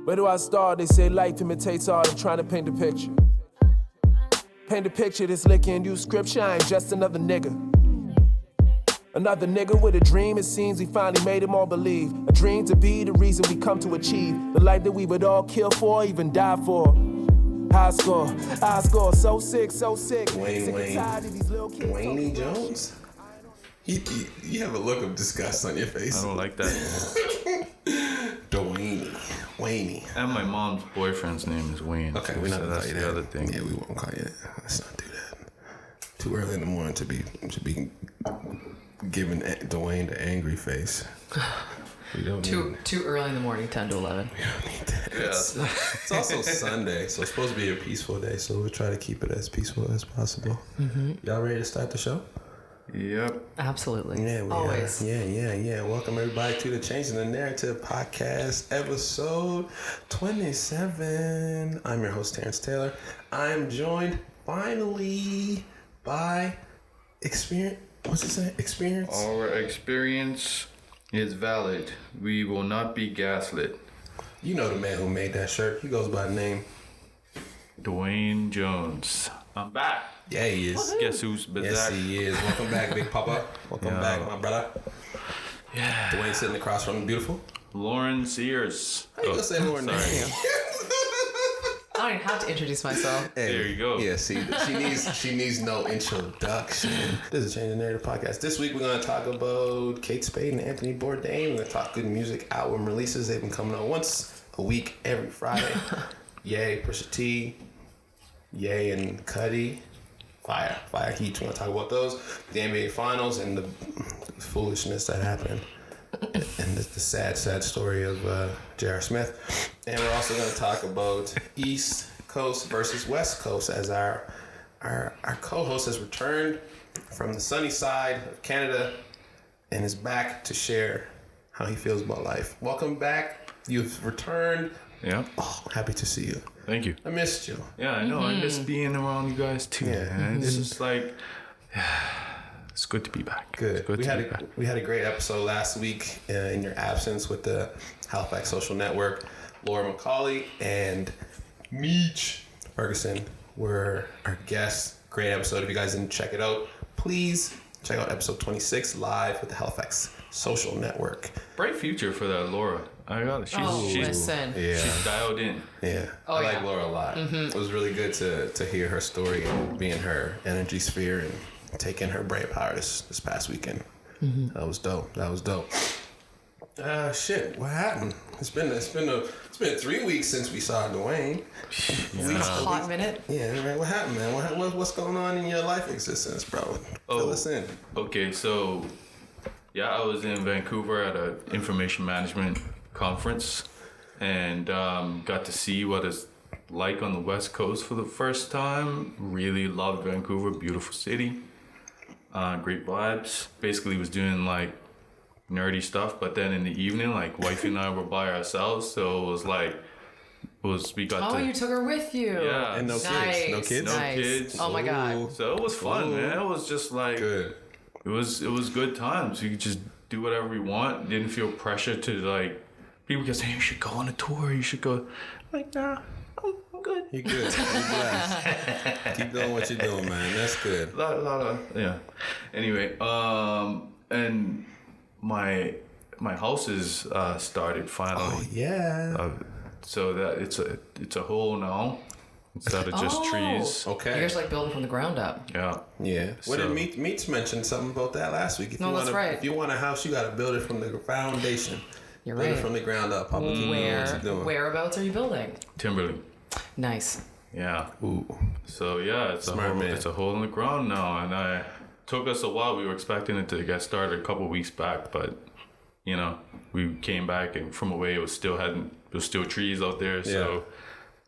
Where do I start? They say life imitates art. I'm trying to paint a picture. Paint a picture that's licking you scripture. I ain't just another nigga. Another nigga with a dream. It seems we finally made him all believe. A dream to be the reason we come to achieve the life that we would all kill for, even die for. High score, so sick. Duane Jones? You have a look of disgust on your face. I don't like that. Wayne. And my mom's boyfriend's name is Wayne. Okay, so we're not gonna that's call you the that. other thing. Yeah, we won't call you that. Let's not do that. Too early in the morning to be giving Duane the angry face. We don't too early in the morning, 10 to 11. We don't need that. Yeah. It's also Sunday, so it's supposed to be a peaceful day. So we'll try to keep it as peaceful as possible. Mm-hmm. Y'all ready to start the show? Yep. Absolutely. Yeah, always. Yeah. Welcome everybody to the Changing the Narrative podcast, episode 27. I'm your host, Terrence Taylor. I'm joined finally by Experience. What's it say? Experience? Our experience is valid. We will not be gaslit. You know the man who made that shirt. He goes by the name Duane Jones. I'm back. Yeah, he is. Woo-hoo. Guess who's back? Yes, he is. Welcome back, Big Papa. Welcome back, my brother. Yeah. Duane sitting across from the beautiful Lauren Sears. How you gonna say Lauren name? I don't even have to introduce myself. Hey, there you go. Yeah, see, she needs no introduction. This is Changing the Narrative podcast. This week we're gonna talk about Kate Spade and Anthony Bordain. We're gonna talk good music album releases. They've been coming out once a week, every Friday. Yay, Pusha T. Yay and Cuddy. Fire heat. We're gonna talk about those. The NBA Finals and the foolishness that happened. And the sad story of J.R. Smith. And we're also going to talk about East Coast versus West Coast, as our co-host has returned from the sunny side of Canada and is back to share how he feels about life. Welcome back. You've returned. Yeah. Oh, happy to see you. Thank you. I missed you. Yeah, I know. I miss being around you guys too. Yeah. Man. It's just like... It's good to be back. Good. We had a great episode last week in your absence with the Halifax Social Network. Laura McCauley and Meech Ferguson were our guests. Great episode. If you guys didn't check it out, please check out episode 26 live with the Halifax Social Network. Bright future for that Laura. I got it. She's dialed in. Yeah. Oh, I like Laura a lot. Mm-hmm. It was really good to hear her story and be in her energy sphere and taking her brain power this past weekend. Mm-hmm. That was dope. Shit, what happened? It's been 3 weeks since we saw Duane. A hot minute. Yeah, right. What happened, man? What's going on in your life existence, bro? Fill us in. Okay, so I was in Vancouver at an information management conference and got to see what it's like on the West Coast for the first time. Really loved Vancouver, beautiful city. Great vibes. Basically was doing like nerdy stuff, but then in the evening, like wifey and I were by ourselves, so it was like we got you took her with you. Yeah. And no Nice. kids. Oh my god. So it was fun, man. It was just like Good. It was good times. You could just do whatever we want. Didn't feel pressure to like people could say you should go on a tour, you should go. I'm like, nah, I'm good. You're good. You're blessed. Keep doing what you're doing, man. That's good. Yeah. Anyway, and my house is started finally. Oh yeah. So that it's a hole now instead of just trees. Okay. You guys like building from the ground up. Yeah. Yeah. What So- did Meats mention something about that last week? That's right. If you want a house, you got to build it from the foundation. You're Build right. it from the ground up. Papa, keep doing what you're doing. Whereabouts are you building? Timberley. Nice. Yeah. Ooh. So yeah, it's Smart man. it's a hole in the ground now, and took us a while. We were expecting it to get started a couple weeks back, but we came back and from away it was still trees out there. So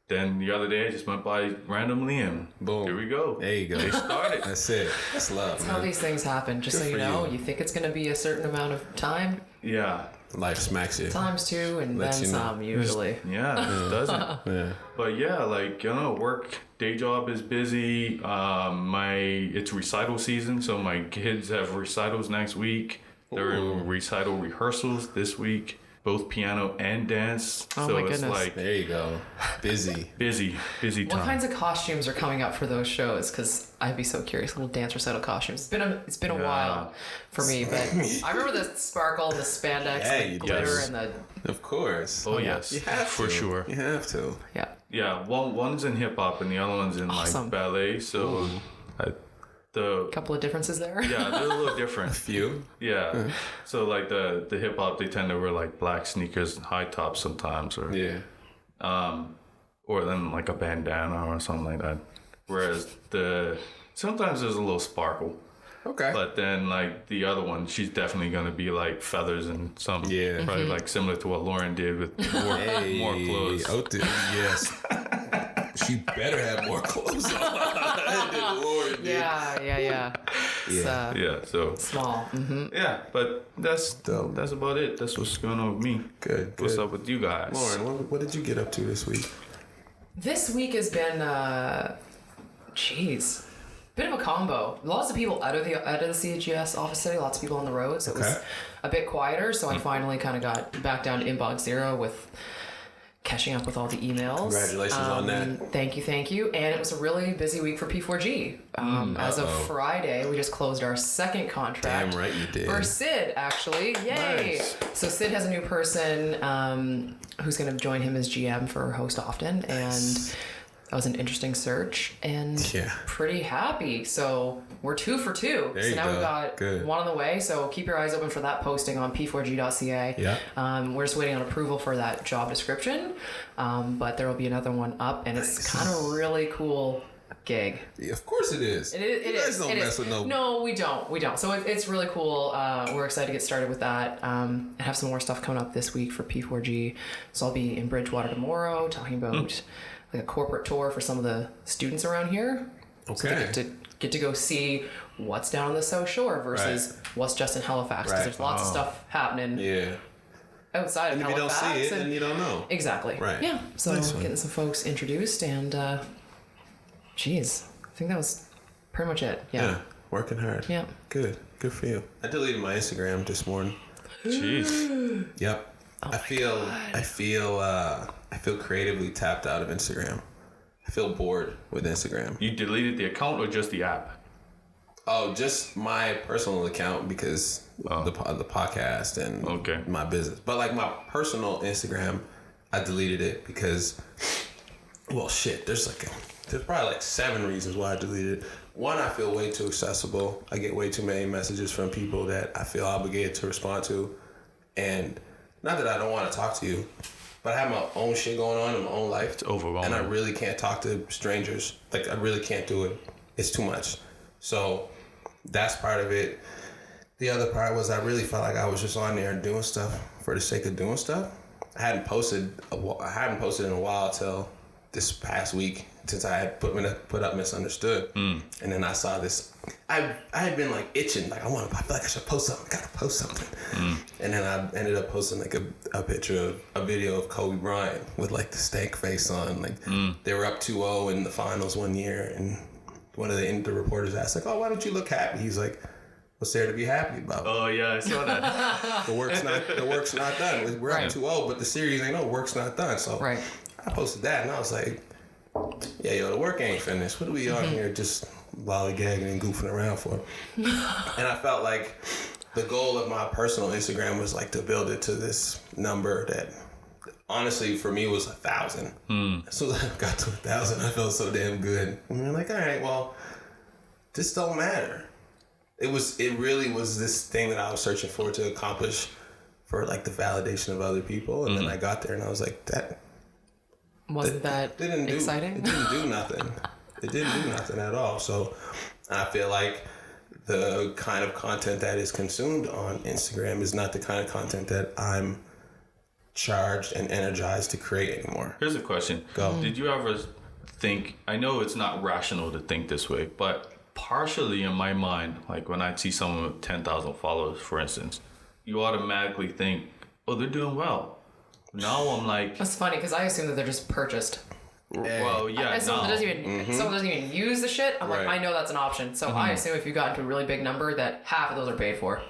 then the other day I just went by randomly and Boom. Here we go. There you go. They started. That's it. That's love, That's how man. these things happen. Just Good so you for know, you. you think it's going to be a certain amount of time, Yeah. Life smacks you. times two, and Lets then you know. some usually. Yeah, it doesn't. Yeah. But yeah, like work day job is busy. It's recital season, so my kids have recitals next week. They're in recital rehearsals this week. both piano and dance. Oh, so my it's goodness. like There you go. Busy. busy time. What kinds of costumes are coming up for those shows? Because I'd be so curious. Little dance recital costumes. It's been a while for me, but I remember the sparkle, the spandex, Yeah, the you glitter, does. and the Of course. Oh yes, You have for to. sure. You have to. yeah. Yeah, one's in hip hop and the other one's in Awesome. like ballet. So the Couple of differences there. yeah, they're a little different. Few. Yeah. So like the hip hop, they tend to wear like black sneakers and high tops sometimes, or Yeah. or then like a bandana or something like that. Whereas sometimes there's a little sparkle, Okay. but then like the other one, she's definitely gonna be like feathers and some Yeah. probably like similar to what Lauren did with more clothes. Oh, yes. She better have more clothes on than Lauren did. Yeah. It's, Yeah. So small. Mm-hmm. yeah, but that's Dope. that's about it. That's what's going on with me. Good. What's good. up with you guys? Lauren, what did you get up to this week? This week has been, bit of a combo. Lots of people out of the CGS office today. Lots of people on the road, so it was Okay. a bit quieter. So I finally kind of got back down to inbox zero with catching up with all the emails. Congratulations on that. Thank you. And it was a really busy week for P4G. As of Friday, we just closed our second contract. Damn right you did. For Sid, actually. Yay! Nice. So Sid has a new person who's going to join him as GM for Host Often. And that was an interesting search and Yeah. pretty happy. So we're 2 for 2. There so you now go. we've got Good. one on the way. So keep your eyes open for that posting on p4g.ca. Yeah. We're just waiting on approval for that job description. But there will be another one up. And it's kind of a really cool gig. Yeah, of course it is. It you guys is. don't It mess is. with no. No, we don't. So it's really cool. We're excited to get started with that. I have some more stuff coming up this week for P4G. So I'll be in Bridgewater tomorrow talking about like a corporate tour for some of the students around here. So Okay. they get to go see what's down on the South Shore versus what's just in Halifax. Because Right. there's lots of stuff happening Yeah. outside And of if you don't Halifax. see it, then you don't know. Exactly. Right. Yeah. So Nice one. getting some folks introduced and geez, I think that was pretty much it. Yeah. Working hard. Yeah. Good. Good for you. I deleted my Instagram this morning. Jeez. Yep. I feel creatively tapped out of Instagram. I feel bored with Instagram. You deleted the account or just the app? Oh, just my personal account because the podcast and Okay. my business. But like my personal Instagram, I deleted it because, well, shit. There's probably like 7 reasons why I deleted it. One, I feel way too accessible. I get way too many messages from people that I feel obligated to respond to, and not that I don't want to talk to you, but I have my own shit going on in my own life. It's overwhelming. And I really can't talk to strangers. Like, I really can't do it. It's too much. So that's part of it. The other part was I really felt like I was just on there doing stuff for the sake of doing stuff. I hadn't posted in a while till this past week since I had put up Misunderstood. And then I saw this. I had been like itching, like I feel like I should post something. I gotta post something. And then I ended up posting like a picture of a video of Kobe Bryant with like the stank face on. Like they were up 2-0 in the finals one year, and one of the reporters asked like, "Oh, why don't you look happy?" He's like, "What's there to be happy about?" Oh yeah, I saw that. The work's not done. We're up 2-0, but the series ain't no work's not done. So Right. I posted that and I was like, yeah, yo, the work ain't finished. What are we on here just lollygagging and goofing around for? And I felt like the goal of my personal Instagram was like to build it to this number that honestly for me was 1,000. So I got to 1,000. I felt so damn good. And we're like, all right, well, this don't matter. It really was this thing that I was searching for to accomplish for like the validation of other people. And then I got there and I was like, Wasn't that exciting? It didn't do nothing. It didn't do nothing at all. So I feel like the kind of content that is consumed on Instagram is not the kind of content that I'm charged and energized to create anymore. Here's a question. Go. Did you ever think, I know it's not rational to think this way, but partially in my mind, like when I see someone with 10,000 followers, for instance, you automatically think, oh, they're doing well. Now I'm like, That's funny because I assume that they're just purchased. well, yeah, As someone that no. someone doesn't even use the shit, I'm like, Right. I know that's an option. So I assume if you got into a really big number, that half of those are paid for.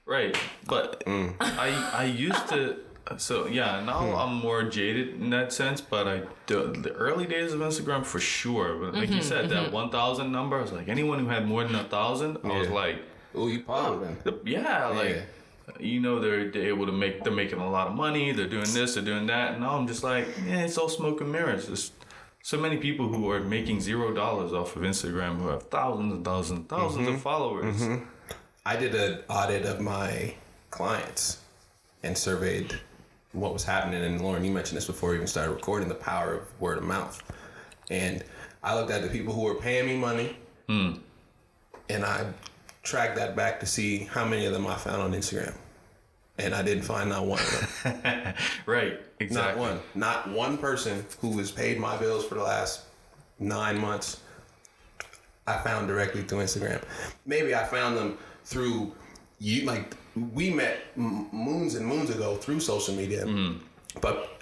Right, but I used to So yeah, now I'm more jaded in that sense, but the early days of Instagram for sure. But like you said, that 1,000 number, I was like, anyone who had more than 1,000, I was like, oh, you popping. You know, they're able to they're making a lot of money, they're doing this, they're doing that, and now I'm just like, it's all smoke and mirrors. There's so many people who are making $0 off of Instagram who have thousands and thousands and thousands of followers. I did an audit of my clients and surveyed what was happening. And Lauren, you mentioned this before we even started recording, the power of word of mouth. And I looked at the people who were paying me money and I tracked that back to see how many of them I found on Instagram. And I didn't find not one of them. Right, exactly. Not one person who has paid my bills for the last 9 months I found directly through Instagram. Maybe I found them through you, like we met moons and moons ago through social media, but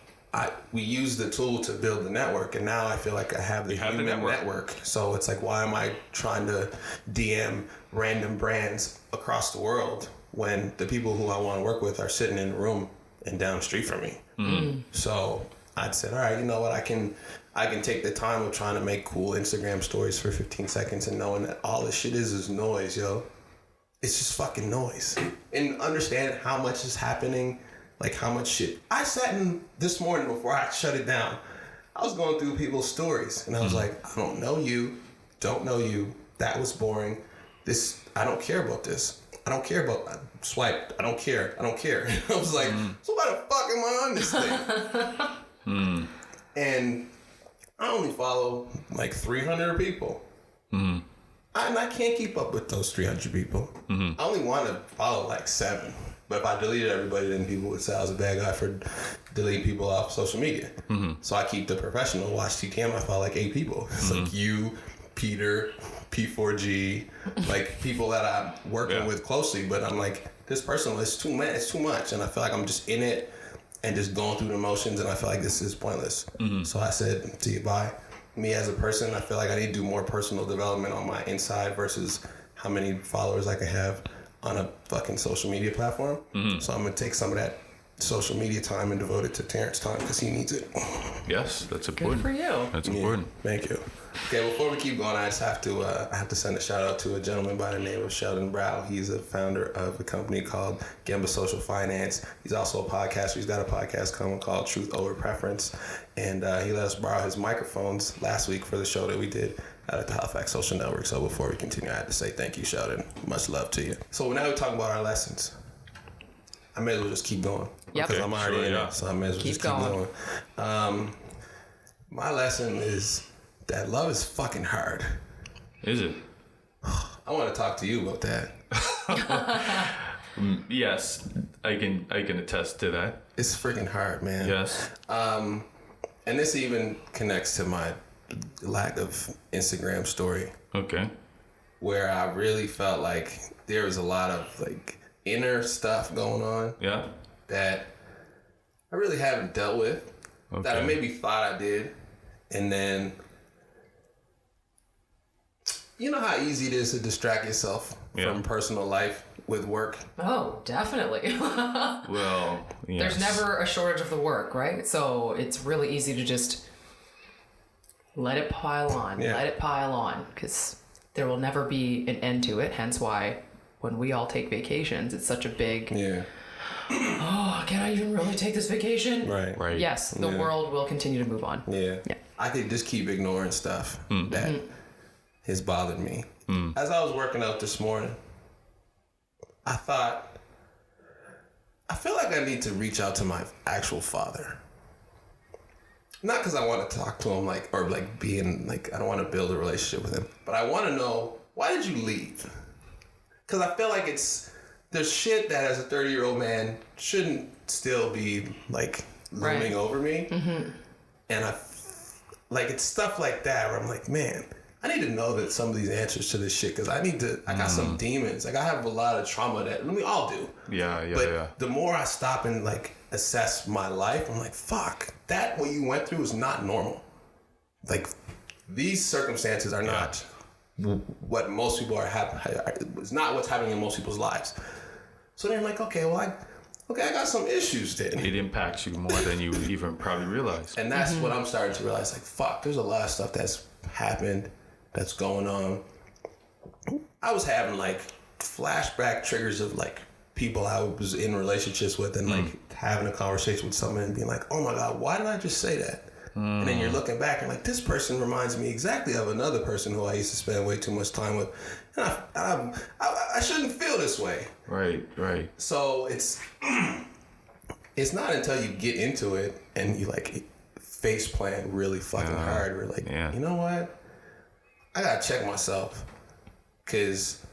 we used the tool to build the network, and now I feel like I have the human network. So it's like, why am I trying to DM random brands across the world when the people who I want to work with are sitting in a room and down the street from me? So I said, all right, you know what, I can take the time of trying to make cool Instagram stories for 15 seconds and knowing that all this shit is noise, yo. It's just fucking noise. And understand how much is happening, like how much shit. I sat in this morning before I shut it down. I was going through people's stories and I was like, I don't know you, that was boring. I don't care about this. I don't care about swipe. I don't care. I was like, so why the fuck am I on this thing? And I only follow like 300 people. And I can't keep up with those 300 people. I only want to follow like 7. But if I deleted everybody, then people would say I was a bad guy for deleting people off social media. So I keep the professional watch TTM. I follow like 8 people. It's like you, Peter, P4G, like people that I'm working with closely. But I'm like, this person is too much. And I feel like I'm just in it and just going through the motions. And I feel like this is pointless. So I said, see you, bye. Me as a person, I feel like I need to do more personal development on my inside versus how many followers I can have on a fucking social media platform. So I'm gonna take some of that social media time and devote it to Terrence time because he needs it. Yes, that's important. Good for you. That's important. Thank you. Okay, before we keep going, I just have to send a shout out to a gentleman by the name of Sheldon Brow. He's a founder of a company called Gemba Social Finance. He's also a podcaster. He's got a podcast coming called Truth Over Preference, and he let us borrow his microphones last week for the show that we did out at the Halifax Social Network. So before we continue, I had to say thank you, Sheldon. Much love to you. So now we're talking about our lessons. I may as well just keep going. Yep. Because I'm already in it, so I may as well just keep going. My lesson is that love is fucking hard. Is it? I want to talk to you about that. Yes, I can attest to that. It's freaking hard, man. Yes. And this even connects to my lack of Instagram story. Okay. Where I really felt like there was a lot of like inner stuff going on. Yeah. That I really haven't dealt with. Okay. That I maybe thought I did. And then, you know how easy it is to distract yourself from personal life with work? Oh, definitely. Well, yes. There's never a shortage of the work, right? So it's really easy to just let it pile on, because there will never be an end to it. Hence why when we all take vacations, it's such a big, oh, can I even really take this vacation? Right. Yes, the world will continue to move on. Yeah. I could just keep ignoring stuff that has bothered me. As I was working out this morning, I feel like I need to reach out to my actual father. Not because I want to talk to him, I don't want to build a relationship with him, but I want to know, why did you leave? Because I feel like there's shit that as a 30-year-old man shouldn't still be like looming over me. And it's stuff like that where I'm like, man, I need to know that some of these answers to this shit, because I got some demons. Like I have a lot of trauma that we all do. But the more I stop and like assess my life, I'm like, fuck, what you went through is not normal. Like these circumstances are not what most people are having. It's not what's happening in most people's lives. So then I'm like, okay, well, okay, I got some issues then. It impacts you more than you even probably realize. And that's what I'm starting to realize. Like, fuck, there's a lot of stuff that's happened, that's going on. I was having like flashback triggers of like people I was in relationships with and like having a conversation with someone and being like, oh my God, why did I just say that? And then you're looking back and like, this person reminds me exactly of another person who I used to spend way too much time with. And I shouldn't feel this way. Right. So it's not until you get into it and you like face plant really fucking hard. We're like, you know what? I gotta check myself. Cause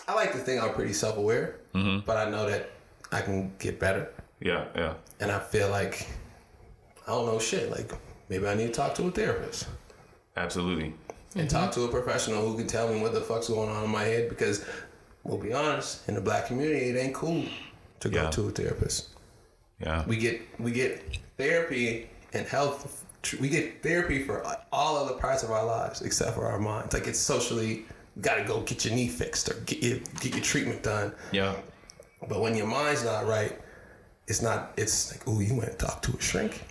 I like to think I'm pretty self-aware, but I know that I can get better. Yeah. And I feel like, I don't know shit. Like, maybe I need to talk to a therapist. Absolutely. And talk to a professional who can tell me what the fuck's going on in my head. Because, we'll be honest, in the black community, it ain't cool to go to a therapist. Yeah. We get therapy and health. We get therapy for all other parts of our lives except for our minds. Like, it's socially, you gotta go get your knee fixed or get your treatment done. Yeah. But when your mind's not right, it's like, ooh, you went and talked to a shrink?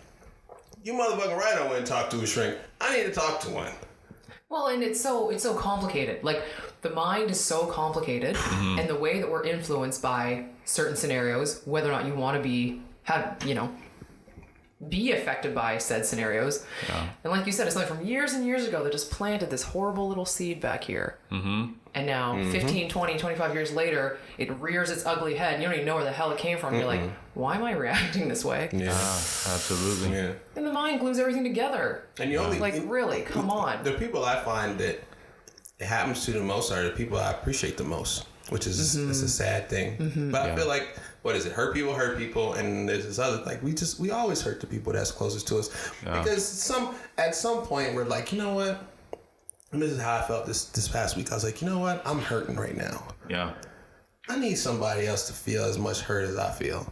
You motherfucking right, I went and talked to a shrink. I need to talk to one. Well, and it's so complicated. Like, the mind is so complicated, and the way that we're influenced by certain scenarios, whether or not you want to be affected by said scenarios. Yeah. And like you said, it's like from years and years ago, they just planted this horrible little seed back here. And now 15, 20, 25 years later, it rears its ugly head and you don't even know where the hell it came from. You're like, why am I reacting this way? Yeah, absolutely. Yeah. And the mind glues everything together. And you only really, come on. The people I find that it happens to the most are the people I appreciate the most, which is it's a sad thing. But I feel like, what is it? Hurt people, and there's this other, like, we always hurt the people that's closest to us. Because at some point we're like, you know what? And this is how I felt this past week. I was like, you know what? I'm hurting right now. Yeah. I need somebody else to feel as much hurt as I feel.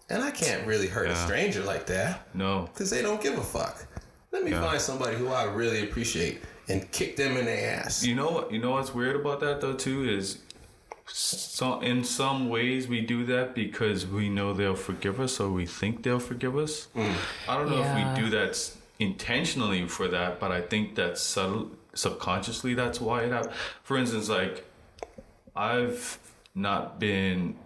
And I can't really hurt a stranger like that. No. Because they don't give a fuck. Let me find somebody who I really appreciate and kick them in their ass. You know what's weird about that though too is in some ways we do that because we know they'll forgive us or we think they'll forgive us. I don't know if we do that intentionally for that, but I think that's subconsciously that's why it happens. For instance, like, I've not been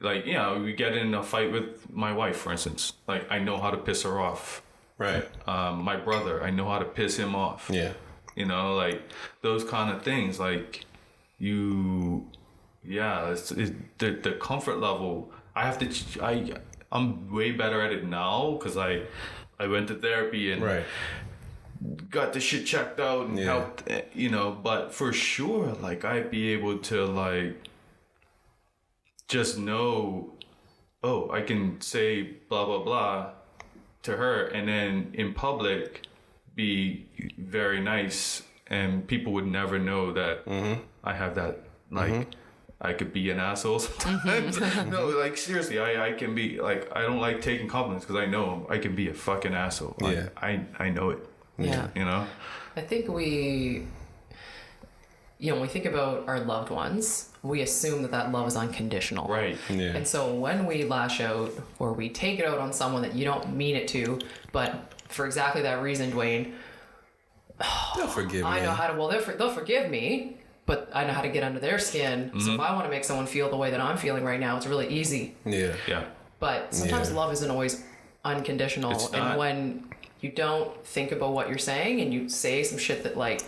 like, we get in a fight with my wife, for instance. Like, I know how to piss her off. Right. My brother, I know how to piss him off. Yeah. Like those kind of things. Like, the comfort level. I'm way better at it now because I went to therapy and got the shit checked out and helped. But for sure, like, I'd be able to like just know, oh, I can say blah blah blah to her, and then in public be very nice, and people would never know that I have that, like, I could be an asshole sometimes. No, like, seriously, I can be, like, I don't like taking compliments because I know I can be a fucking asshole. Like, I know it. Yeah. I think when we think about our loved ones, we assume that love is unconditional. Right. Yeah. And so when we lash out or we take it out on someone that you don't mean it to, but for exactly that reason, Duane, they'll forgive me. I know how to, they'll forgive me, but I know how to get under their skin. So if I want to make someone feel the way that I'm feeling right now, it's really easy. Yeah. Yeah. But sometimes love isn't always unconditional. It's and not. when you don't think about what you're saying and you say some shit that, like,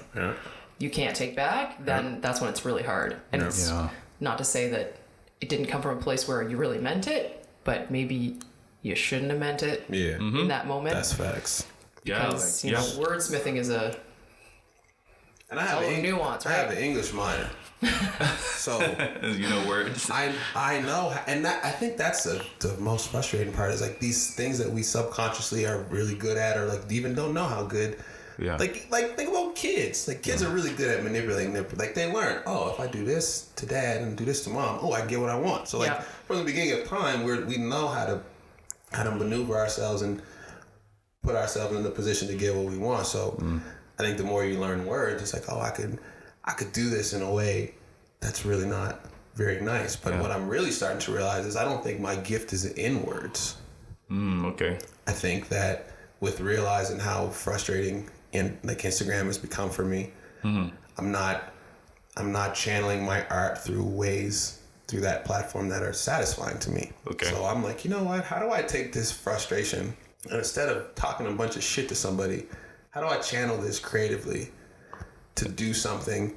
you can't take back, then that's when it's really hard. And it's not to say that it didn't come from a place where you really meant it, but maybe you shouldn't have meant it in that moment. That's facts. Because, wordsmithing is a nuance, right? I have an English minor. So words. I know, and I think that's the most frustrating part is like these things that we subconsciously are really good at, or like even don't know how good. Yeah. Like think about kids. Like, kids are really good at manipulating like, they learn, oh, if I do this to dad and do this to mom, oh, I get what I want. So like from the beginning of time, we know how to maneuver ourselves and put ourselves in the position to get what we want. So I think the more you learn words, it's like, oh, I could do this in a way that's really not very nice. But what I'm really starting to realize is I don't think my gift is in words. Okay. I think that with realizing how frustrating and like Instagram has become for me, I'm not channeling my art through that platform that are satisfying to me. Okay. So I'm like, you know what? How do I take this frustration and instead of talking a bunch of shit to somebody, how do I channel this creatively to do something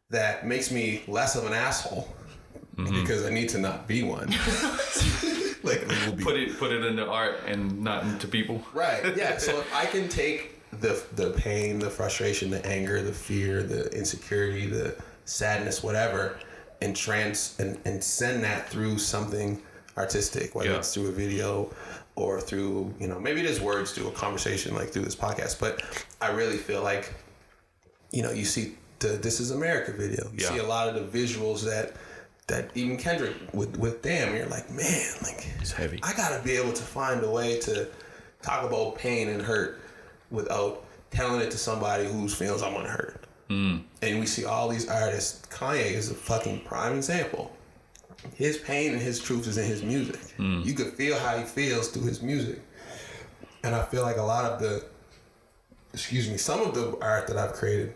that makes me less of an asshole because I need to not be one. Like put it into art and not into people. Right. Yeah. So if I can take the pain, the frustration, the anger, the fear, the insecurity, the sadness, whatever, and send that through something artistic, whether it's through a video or through, maybe it is words through a conversation like through this podcast. But I really feel like, you see the This Is America video. You see a lot of the visuals that even Kendrick with Damn, you're like, man, like it's heavy. I gotta be able to find a way to talk about pain and hurt without telling it to somebody whose feelings I'm gonna hurt. And we see all these artists. Kanye is a fucking prime example. His pain and his truth is in his music. You could feel how he feels through his music. And I feel like a lot of some of the art that I've created,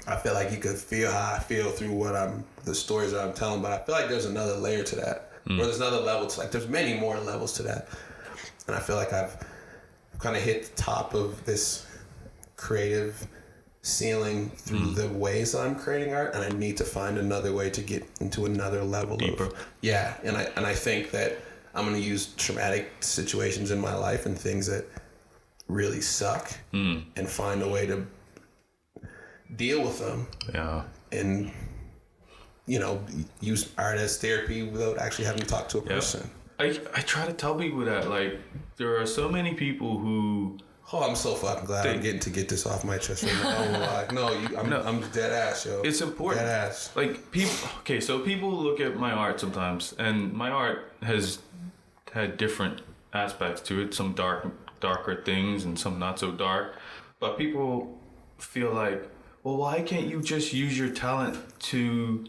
I feel like you could feel how I feel through the stories that I'm telling, but I feel like there's another layer to that. Or there's another level to, like, there's many more levels to that. And I feel like I've kind of hit the top of this creative ceiling through the ways that I'm creating art, and I need to find another way to get into another level. Deeper. And I think that I'm going to use traumatic situations in my life and things that really suck and find a way to deal with them. Yeah. And use art as therapy without actually having to talk to a person. I try to tell people that, like, there are so many people who. Oh, I'm so fucking glad I'm getting to get this off my chest right now. I'm dead ass, yo. It's important. Dead ass. Like, people. Okay, so people look at my art sometimes, and my art has had different aspects to it. Some darker things, and some not so dark. But people feel like, well, why can't you just use your talent to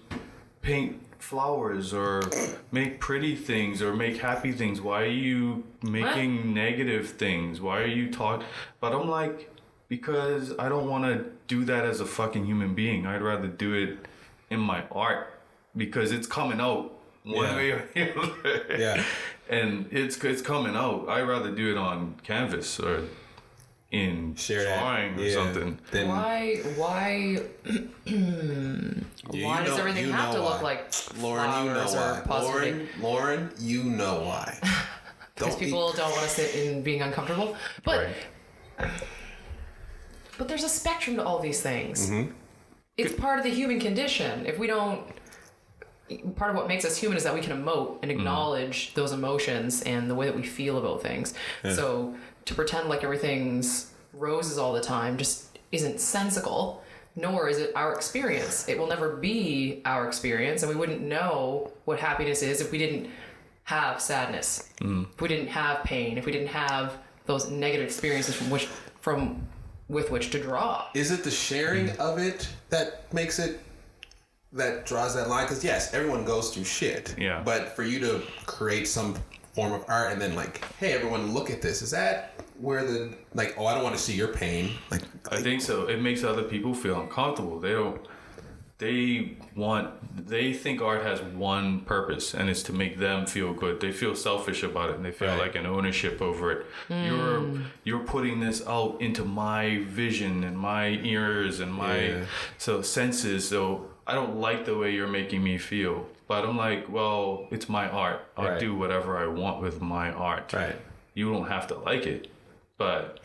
paint flowers or make pretty things or make happy things? Why are you making negative things? Why are you talking? But I'm like, because I don't want to do that as a fucking human being. I'd rather do it in my art because it's coming out one way or the other. Yeah. And it's coming out. I'd rather do it on canvas or in drawing or something. Then why does everything have to look like flowers or positivity? Lauren, you know why. Because people don't want to sit in being uncomfortable. But but there's a spectrum to all these things. It's part of the human condition. If we don't, part of what makes us human is that we can emote and acknowledge those emotions and the way that we feel about things. So to pretend like everything's roses all the time just isn't sensical, nor is it our experience. It will never be our experience, and we wouldn't know what happiness is if we didn't have sadness, if we didn't have pain, if we didn't have those negative experiences with which to draw. Is it the sharing of it that makes it, that draws that line? Because yes, everyone goes through shit. Yeah. But for you to create some form of art and then like, hey, everyone look at this, is that where the, like, oh, I don't want to see your pain? Like I think so. It makes other people feel uncomfortable. They think art has one purpose, and it's to make them feel good. They feel selfish about it, and they feel like an ownership over it. You're putting this out into my vision and my ears and my senses. So I don't like the way you're making me feel. But I'm like, well, it's my art. I'll do whatever I want with my art. Right. You don't have to like it. But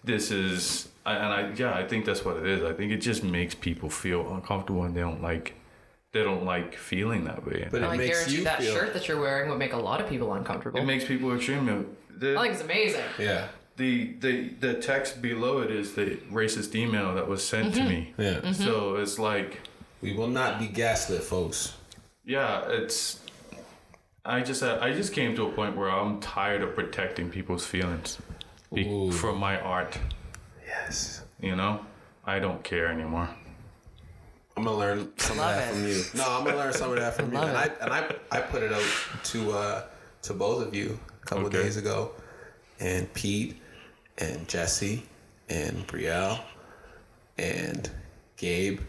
this is, I think that's what it is. I think it just makes people feel uncomfortable, and they don't like feeling that way. But I guarantee that shirt that you're wearing would make a lot of people uncomfortable. It makes people extremely. I think it's amazing. Yeah. The text below it is the racist email that was sent to me. Yeah. So it's like, we will not be gaslit, folks. Yeah, I just came to a point where I'm tired of protecting people's feelings from my art. Yes. I don't care anymore. I'm I'm gonna learn some of that from you. No, I'm gonna learn some of that from you. And I put it out to both of you a couple of days ago, and Pete and Jesse and Brielle and Gabe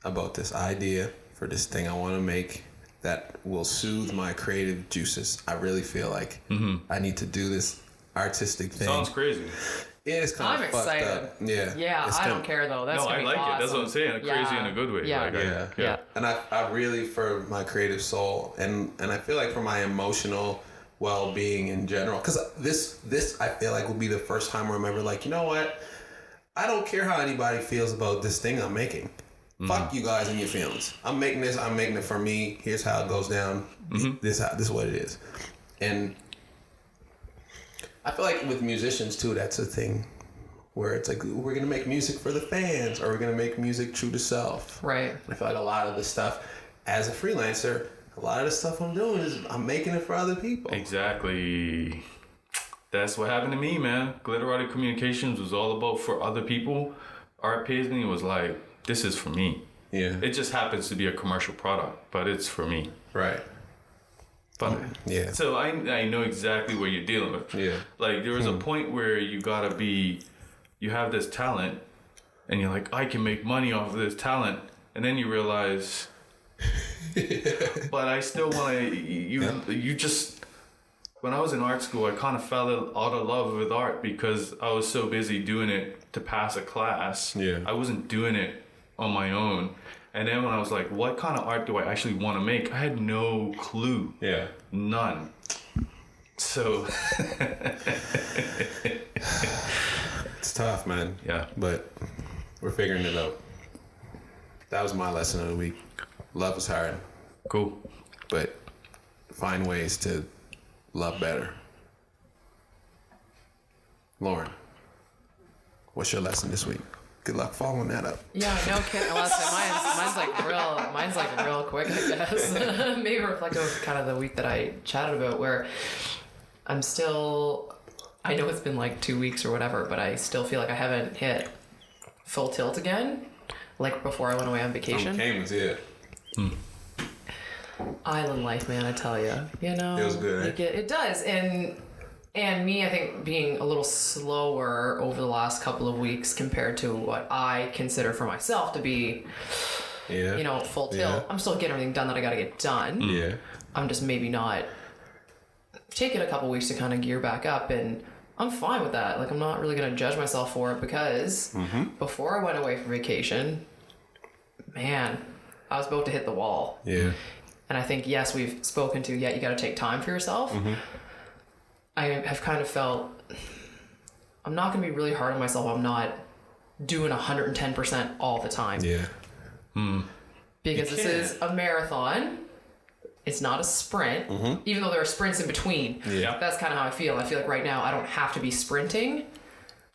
about this idea for this thing I want to make that will soothe my creative juices. I really feel like I need to do this artistic thing. Sounds crazy. Yeah, it's kind of fucked excited. up. Yeah. Yeah, I don't care though. That's gonna be like awesome. it. That's what I'm saying. Crazy in a good way. Yeah. Like, Yeah. And I really, for my creative soul, and I feel like for my emotional well-being in general, because this I feel like will be the first time where I'm ever like, you know what? I don't care how anybody feels about this thing I'm making. Fuck you guys and your feelings. I'm making this. I'm making it for me. Here's how it goes down. This is what it is. And I feel like with musicians too, that's a thing where it's like we're gonna make music for the fans, or we're gonna make music true to self. Right. I feel like a lot of the stuff, as a freelancer, a lot of the stuff I'm doing is I'm making it for other people. Exactly. That's what happened to me, man. Glitterati Communications was all about for other people. R.I.P was like, this is for me. Yeah. It just happens to be a commercial product, but it's for me. Right. But Yeah. so I know exactly what you're dealing with. Yeah. Like there was a point where you have this talent, and you're like, I can make money off of this talent, and then you realize, but I still want to. You just. When I was in art school, I kind of fell out of love with art because I was so busy doing it to pass a class. Yeah. I wasn't doing it on my own. And then when I was like, what kind of art do I actually want to make? I had no clue. Yeah. None. So. It's tough, man. Yeah. But we're figuring it out. That was my lesson of the week. Love is hard, Cool. but find ways to love better. Lauren, what's your lesson this week? Good luck following that up. Yeah, no kidding. Mine's like real quick, I guess. Maybe reflective of kind of the week that I chatted about, where I'm still, I know it's been like 2 weeks or whatever, but I still feel like I haven't hit full tilt again, like before I went away on vacation. Caymans, yeah. Island life, man, I tell you. You know, Feels good, eh? It does, and me, I think, being a little slower over the last couple of weeks compared to what I consider for myself to be, full tilt. Yeah. I'm still getting everything done that I got to get done. Yeah. I'm just maybe not taking a couple weeks to kind of gear back up, and I'm fine with that. Like, I'm not really going to judge myself for it because before I went away for vacation, man, I was about to hit the wall. Yeah. And I think, yes, we've spoken to, you got to take time for yourself. I have kind of felt I'm not going to be really hard on myself. I'm not doing 110% all the time. Yeah. Because this is a marathon. It's not a sprint, even though there are sprints in between. Yeah. That's kind of how I feel. I feel like right now I don't have to be sprinting.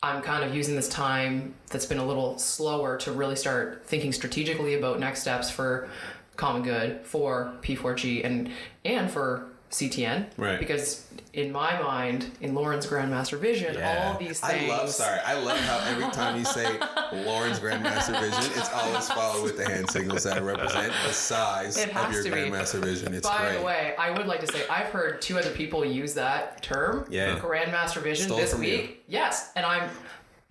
I'm kind of using this time that's been a little slower to really start thinking strategically about next steps for common good, for P4G, and for CTN. Right. Because in my mind, in Lauren's Grandmaster Vision, all these things. I love how every time you say Lauren's Grandmaster Vision, it's always followed with the hand signals that represent the size It of has your to be. Grandmaster Vision. It's By great. the way, I would like to say I've heard 2 other people use that term, Grandmaster Vision, Stole it this from week. you. Yes, and I'm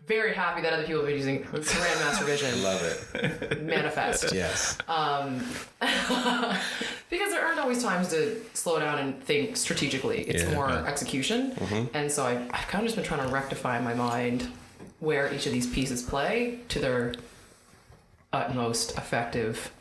very happy that other people have been using Grandmaster Vision. Love it. Manifest. Yes. Because there aren't always times to slow down and think strategically. It's more execution. And so I've kind of just been trying to rectify in my mind where each of these pieces play to their utmost effective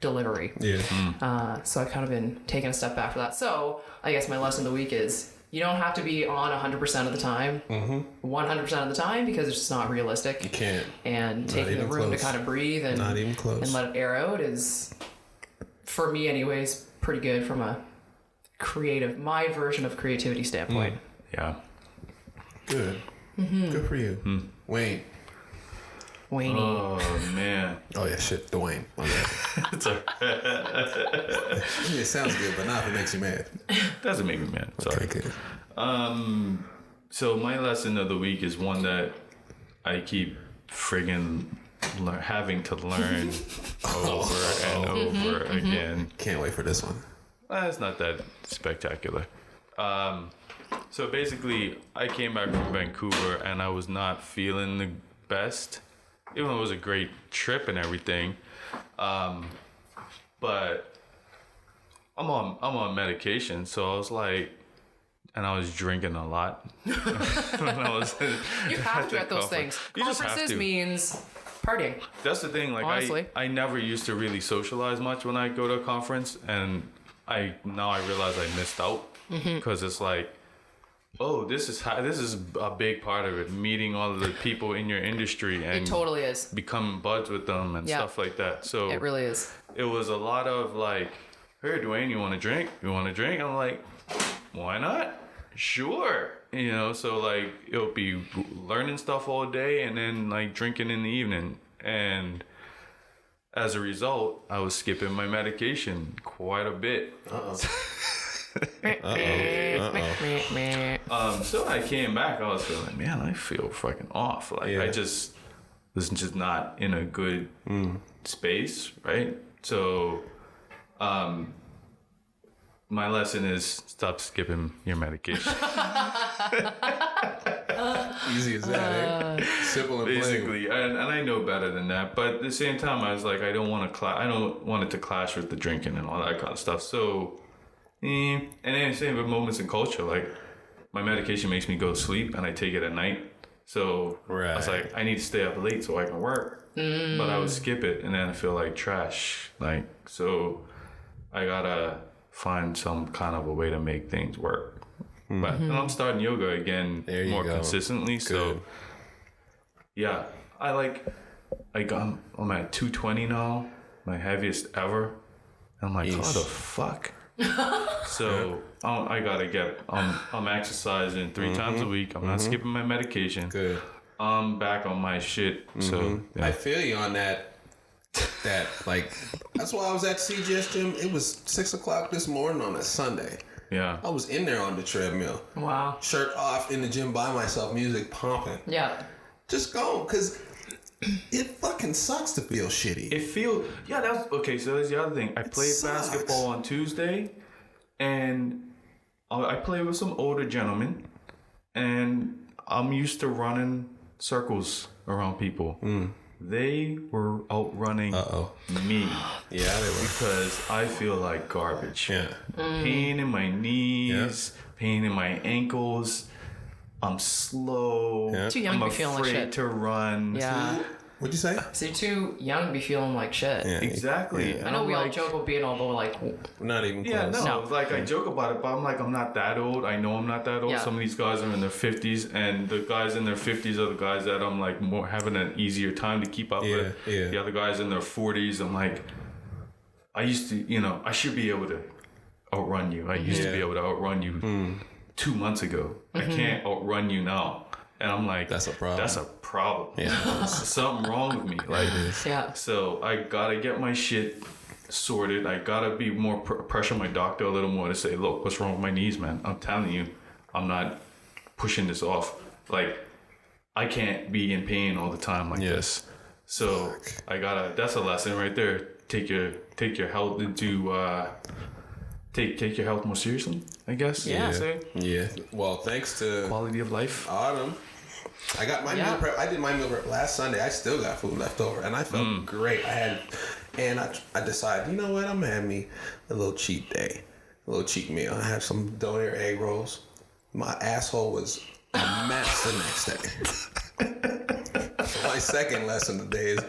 delivery. Yeah. So I've kind of been taking a step back for that. So I guess my lesson of the week is you don't have to be on 100% of the time, 100% of the time, because it's just not realistic. You can't. And taking the room close. to kind of breathe and Not even close. and let it air out is, for me anyways, pretty good from a my version of creativity standpoint. Yeah. Good. Good for you. Wayne. Wayne. Oh man. Oh yeah, shit, Duane. It's a, It sounds good, but not if it makes you mad. doesn't make me mad. Sorry. Okay, good. So my lesson of the week is one that I keep friggin' having to learn over and over again. Can't wait for this one. It's not that spectacular. So basically, I came back from Vancouver and I was not feeling the best, even though it was a great trip and everything. But I'm on medication, so I was like, and I was drinking a lot. You have to at those things. You just have Conferences to. means partying. That's the thing. Like Honestly. I never used to really socialize much when I go to a conference, and now I realize I missed out because it's like, oh, this is a big part of it. Meeting all of the people in your industry and It totally is. becoming buds with them and stuff like that. So It really is. it was a lot of like, hey, Duane, you want to drink? You want to drink? I'm like, why not? Sure. You know, so like it'll be learning stuff all day and then like drinking in the evening. And as a result, I was skipping my medication quite a bit. So when I came back, I was feeling, man, I feel fucking off. Like I just was just not in a good space, right? So my lesson is stop skipping your medication. Easy as that, eh? Simple and plain. Basically, and I know better than that. But at the same time, I was like, I don't want it to clash with the drinking and all that kind of stuff. So, and then same with moments in culture, like my medication makes me go to sleep, and I take it at night. So I was like, I need to stay up late so I can work. But I would skip it, and then I feel like trash. Like, so I gotta find some kind of a way to make things work. But and I'm starting yoga again more consistently. Good. So yeah, I'm at 220 now, my heaviest ever. I'm like, what the fuck? So I gotta get. I'm exercising 3 times a week. I'm not skipping my medication. Good. I'm back on my shit. So yeah. I feel you on that. Like that's why I was at CGS gym. It was 6:00 this morning on a Sunday. Yeah. I was in there on the treadmill. Wow. Shirt off in the gym by myself, music pumping. Yeah. Just go, because it fucking sucks to feel shitty. That's okay. So that's the other thing. I played basketball on Tuesday, and I played with some older gentlemen, and I'm used to running circles around people. They were outrunning me. Yeah, they were. Because I feel like garbage. Yeah. Pain in my knees, pain in my ankles. I'm slow. Too young I'm to be feeling like shit. afraid to run. Yeah. What'd you say? So you're too young to be feeling like shit. Yeah, Exactly. Yeah. I know we all joke about being old, but like, Not even close. Yeah, no. Like I joke about it, but I'm like, I'm not that old. I know I'm not that old. Yeah. Some of these guys are in their 50s, and the guys in their 50s are the guys that I'm like more having an easier time to keep up with. Yeah. The other guys in their 40s, I'm like, I used to, I should be able to outrun you. I used to be able to outrun you 2 months ago. I can't outrun you now. And I'm like, That's a problem. That's a problem. Yeah. There's something wrong with me. Like, yeah. so I gotta get my shit sorted. I gotta be more pressure my doctor a little more to say, look, what's wrong with my knees, man? I'm telling you, I'm not pushing this off. Like, I can't be in pain all the time like this. So that's a lesson right there. Take your health into take your health more seriously, I guess. Yeah. Yeah. Well, thanks to Quality of life. Autumn, I got my meal prep. I did my meal prep last Sunday. I still got food left over, and I felt great. I decided, you know what? I'm gonna have me a little cheat day, a little cheat meal. I had some donair egg rolls. My asshole was a mess the next day. So my second lesson today is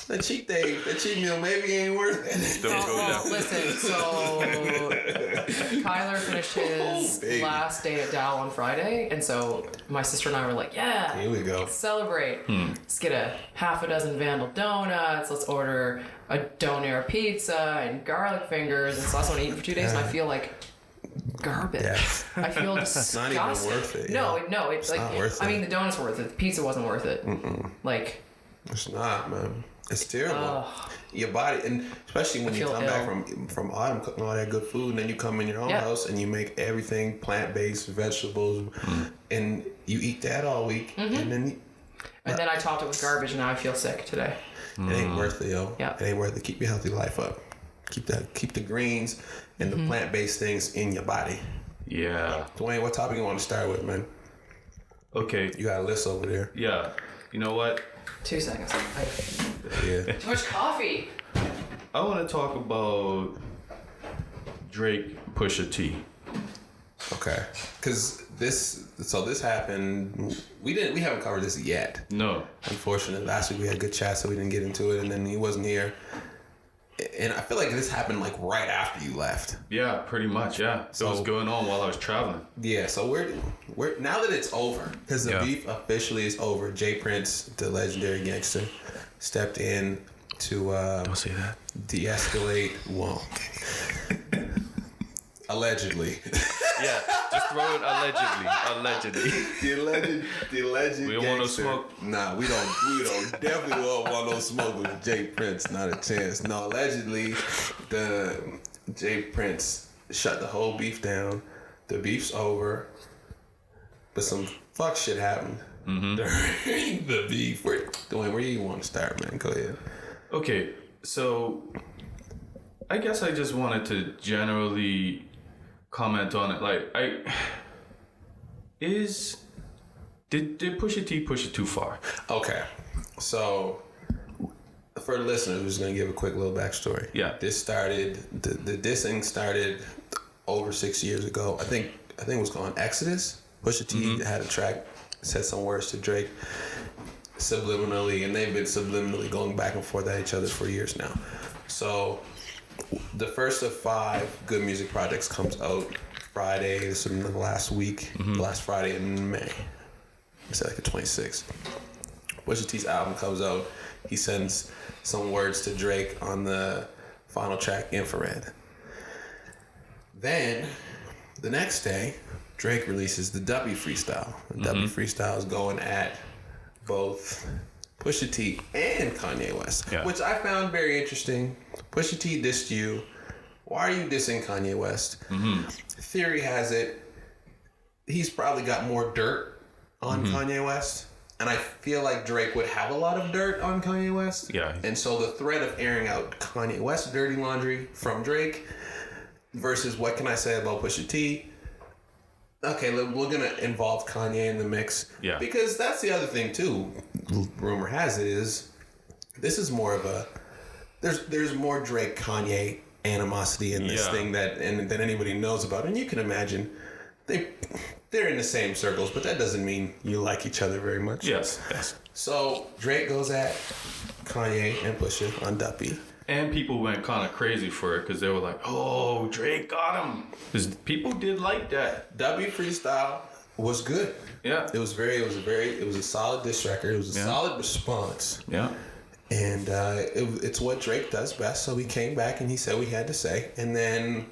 the cheat meal maybe ain't worth it. Don't go down. Listen, so Kyler finished his last day at Dow on Friday, and so my sister and I were like, yeah, Here we go. celebrate. Let's get a half a dozen Vandal donuts. Let's order a donair pizza and garlic fingers. And so that's what I'm eating for 2 days, and I feel like garbage. Yeah. I feel disgusting. Not even worth it. No, it's like, not worth I it. mean, the donuts were worth it. The pizza wasn't worth it. Like, It's not, man. It's terrible. Your body, and especially when you come back from autumn cooking all that good food, and then you come in your own house and you make everything plant-based, vegetables, and you eat that all week, and then And then I topped it with garbage, and now I feel sick today. It ain't worth it, yo. Yeah. It ain't worth it. Keep your healthy life up. Keep the greens and the plant-based things in your body. Yeah. Duane, what topic you want to start with, man? Okay. You got a list over there. Yeah. You know what? 2 seconds. Yeah. Too much coffee. I want to talk about Drake, Pusha T. Okay. Because this happened. We haven't covered this yet. No. Unfortunately, last week we had a good chat, so we didn't get into it, and then he wasn't here. And I feel like this happened like right after you left. Yeah, pretty much. Yeah. It was going on while I was traveling. Yeah. So we're now that it's over, because the beef officially is over. Jay Prince, the legendary gangster, stepped in to Don't say that. de-escalate. Well, allegedly. Yeah. Just throw it allegedly. The alleged. We don't want no gangster. smoke. Nah, we don't. Definitely don't want no smoke with Jay Prince. Not a chance. No, allegedly, the Jay Prince shut the whole beef down. The beef's over, but some fuck shit happened during the beef. Duane, where you want to start, man? Go ahead. Okay. So, I guess I just wanted to generally comment on it. Like, did Pusha T push it too far? Okay, so for the listeners, we're just gonna give a quick little backstory. Yeah. This started the dissing started over 6 years ago. I think it was called Exodus. Pusha T had a track, said some words to Drake subliminally, and they've been subliminally going back and forth at each other for years now. So the first of 5 Good Music projects comes out Friday. This is the last week, last Friday in May. It's like the 26th. Pusha T's album comes out. He sends some words to Drake on the final track, Infrared. Then, the next day, Drake releases the W freestyle. The W freestyle is going at both Pusha T and Kanye West, which I found very interesting. Pusha T dissed you. Why are you dissing Kanye West? Theory has it, he's probably got more dirt on Kanye West. And I feel like Drake would have a lot of dirt on Kanye West. Yeah. And so the threat of airing out Kanye West's dirty laundry from Drake versus what can I say about Pusha T? Okay, we're going to involve Kanye in the mix. Yeah. Because that's the other thing, too. Rumor has it is this is more of a... There's more Drake-Kanye animosity in this thing than anybody knows about. And you can imagine they're in the same circles, but that doesn't mean you like each other very much. Yes. So Drake goes at Kanye and Pusha on Duppy. And people went kind of crazy for it because they were like, "Oh, Drake got him." Because people did like that. W freestyle was good. Yeah. It was a solid diss record. It was a solid response. Yeah. And it's what Drake does best. So he came back and he said what he had to say, and then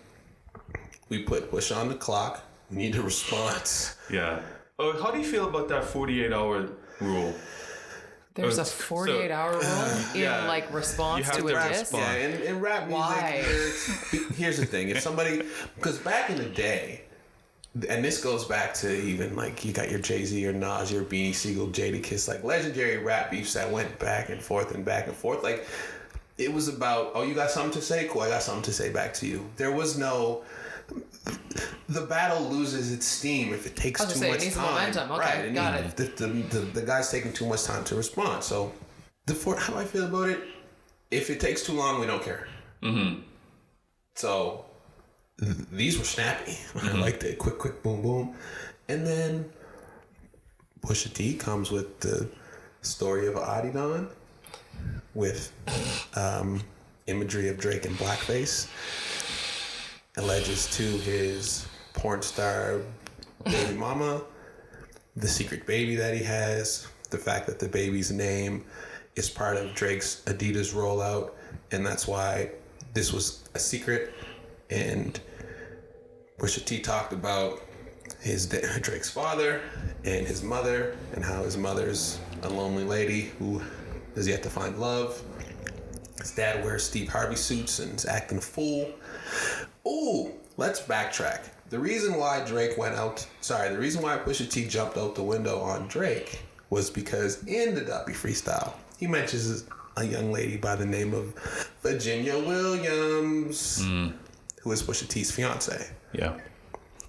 we put Pusha on the clock. We need a response. Yeah. Oh, how do you feel about that 48-hour rule? There's a 48-hour rule in like response You have to to a diss. respond. Yeah, in rap music, Why? here's the thing: if somebody, because back in the day, and this goes back to even like you got your Jay-Z, your Nas, your Beanie Siegel, Jadakiss, like legendary rap beefs that went back and forth and back and forth. Like it was about, oh, you got something to say? Cool, I got something to say back to you. There was no. The battle loses its steam if it takes too much it needs time. Momentum. Okay, right? got it. The guy's taking too much time to respond. So, how do I feel about it? If it takes too long, we don't care. So, these were snappy. I liked it. Quick, boom, boom. And then Pusha T comes with the story of Adidon with imagery of Drake in blackface. Alleges to his porn star baby mama, the secret baby that he has, the fact that the baby's name is part of Drake's Adidas rollout, and that's why this was a secret. And Pusha T talked about Drake's father and his mother, and how his mother's a lonely lady who has yet to find love. His dad wears Steve Harvey suits and is acting a fool. Ooh, let's backtrack. The reason why Pusha T jumped out the window on Drake was because in the Duppy freestyle, he mentions a young lady by the name of Virginia Williams, who is Pusha T's fiance. Yeah.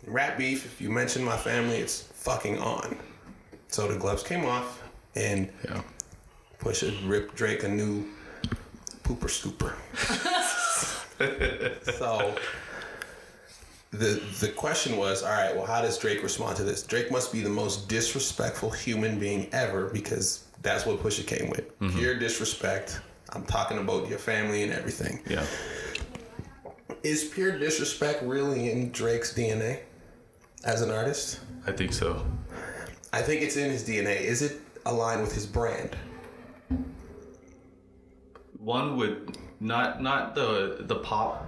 Rap beef, if you mention my family, it's fucking on. So the gloves came off, and Pusha ripped Drake a new pooper scooper. So the question was, all right, well, how does Drake respond to this? Drake must be the most disrespectful human being ever, because that's what Pusha came with. Pure disrespect. I'm talking about your family and everything. Yeah. Is pure disrespect really in Drake's DNA as an artist? I think so. I think it's in his DNA. Is it aligned with his brand? One would not the pop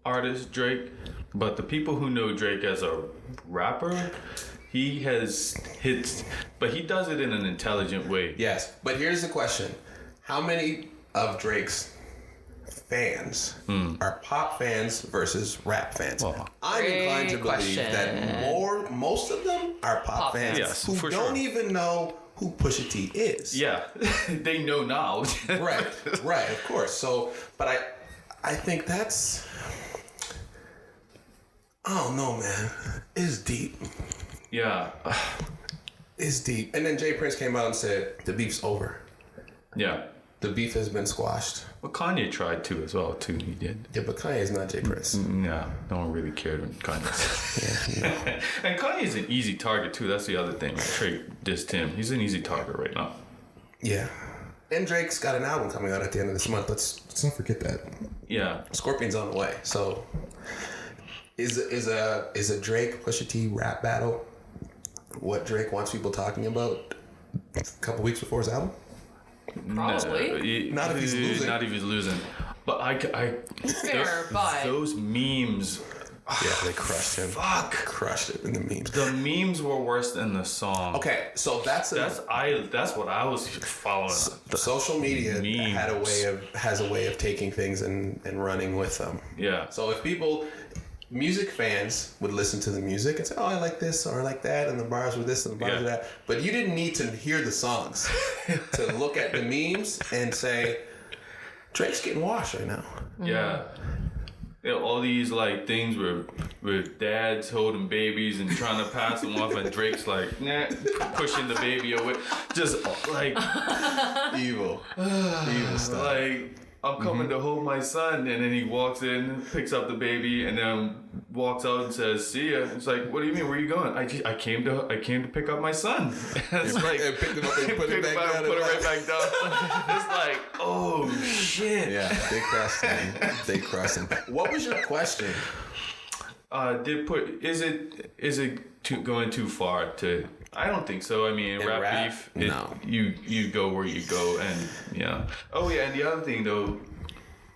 artist Drake, but the people who know Drake as a rapper, he has hits, but he does it in an intelligent way. Yes, but here's the question: how many of Drake's fans are pop fans versus rap fans? Well, I'm inclined to believe question. that most of them are pop fans Yes, who for don't sure. even know who Pusha T is. Yeah, they know now. right, of course. So, but I think that's, I don't know, man. It's deep. Yeah, It's deep. And then Jay Prince came out and said the beef's over. yeah. The beef has been squashed. Well, Kanye tried to as well too. He did. Yeah, but Kanye's not Jay Prince. Yeah, no one really cared when Kanye. And Kanye's an easy target too. That's the other thing. Drake dissed him. He's an easy target right now. Yeah. And Drake's got an album coming out at the end of this month. Let's not forget that. Yeah. Scorpion's on the way. So is a Drake Pusha T rap battle what Drake wants people talking about a couple weeks before his album? Probably. No, Not if he's losing. Not if he's losing. But Fair, but those memes. Yeah, they crushed him. Fuck. Crushed it in the memes. The memes were worse than the song. Okay, so that's what I was following. social media memes. has a way of taking things and running with them. Yeah. So if music fans would listen to the music and say, oh, I like this or I like that, and the bars were this and the bars were that, but you didn't need to hear the songs to look at the memes and say, Drake's getting washed right now. Yeah. You know, all these like things with dads holding babies and trying to pass them off, and Drake's like, nah, pushing the baby away. Just like Evil stuff. like I'm coming to hold my son, and then he walks in, picks up the baby, and then walks out and says, "See ya." It's like, what do you mean? Where are you going? I came to pick up my son. It's like and picked him up and put it back down. put it right back down. It's like, oh shit. Yeah, they crushed him. What was your question? Is it going too far to? I don't think so. I mean, rap beef. No. You go where you go, and yeah. Oh yeah, and the other thing though.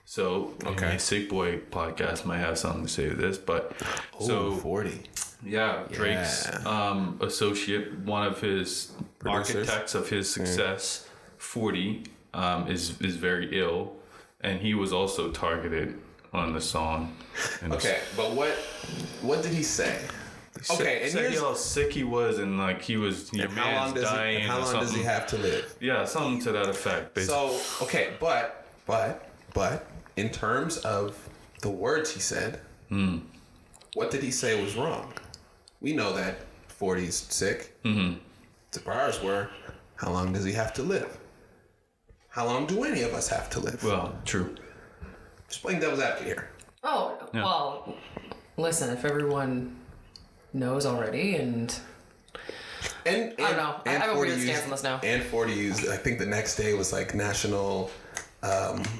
So okay, Sick Boy podcast might have something to say to this, but 40. Yeah, Drake's associate, one of his producers, architects of his success, 40, is very ill, and he was also targeted on the song. Okay, but what did he say? Okay, and said how sick he was, and like he was your man's dying. How long does he have to live? Yeah, something to that effect. Basically. So okay, but in terms of the words he said, what did he say was wrong? We know that 40's sick. Mm-hmm. The bars were, how long does he have to live? How long do any of us have to live? Well, true. Just playing devil's advocate here. Oh, Yeah. well, listen, if everyone knows already, and I don't know. I have a weird stance on this now. And 40 used, I think the next day was like National,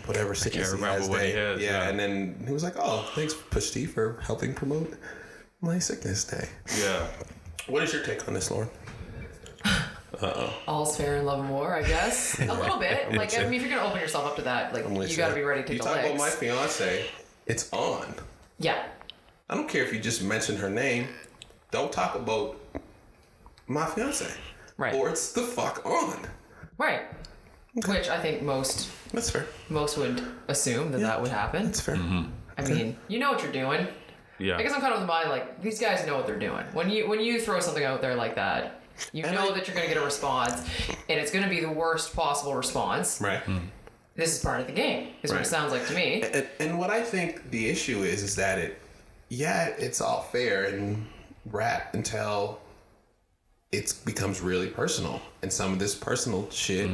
whatever sickness he has what day. he has, yeah, and then he was like, oh, thanks Pusha T for helping promote my sickness day. Yeah. What is your take on this, Lauren? All's fair in love and war, I guess. A little bit. Like, I mean, if you're gonna open yourself up to that, like, you gotta be ready to take the You talk licks. about my fiance, it's on. Yeah. I don't care if you just mention her name. Don't talk about my fiance. Right. Or it's the fuck on. Right. Which I think most That's fair. would assume that would happen. That's fair. I mean, you know what you're doing. Yeah. I guess I'm kind of of the mind, like, these guys know what they're doing. When you throw something out there like that, You know that you're going to get a response, and it's going to be the worst possible response. Right. This is part of the game, is what it sounds like to me. And what I think the issue is that it's all fair in rap until it becomes really personal. And some of this personal shit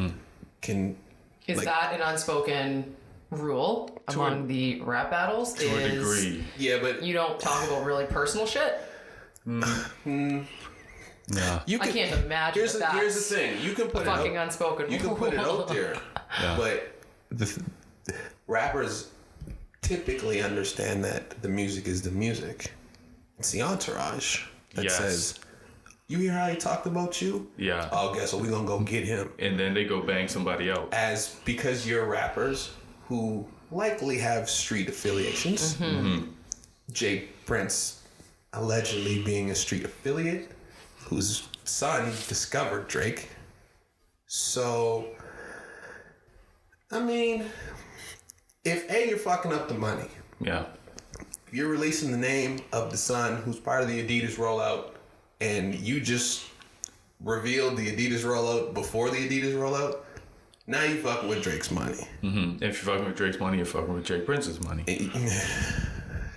can... Is that an unspoken rule among the rap battles? To a degree. Yeah, but... You don't talk about really personal shit? Yeah. I can't imagine here's the thing. You can put fucking unspoken rule. You can put it out there. But rappers typically understand that the music is the music. It's the entourage that says, you hear how he talked about you? Yeah. Oh, guess what? We're going to go get him. And then they go bang somebody out. Because you're rappers who likely have street affiliations. Jay Prince allegedly being a street affiliate whose son discovered Drake. So, I mean, if you're fucking up the money. Yeah. You're releasing the name of the son who's part of the Adidas rollout, and you just revealed the Adidas rollout before the Adidas rollout, now you fucking with Drake's money. If you're fucking with Drake's money, you're fucking with Jay Prince's money.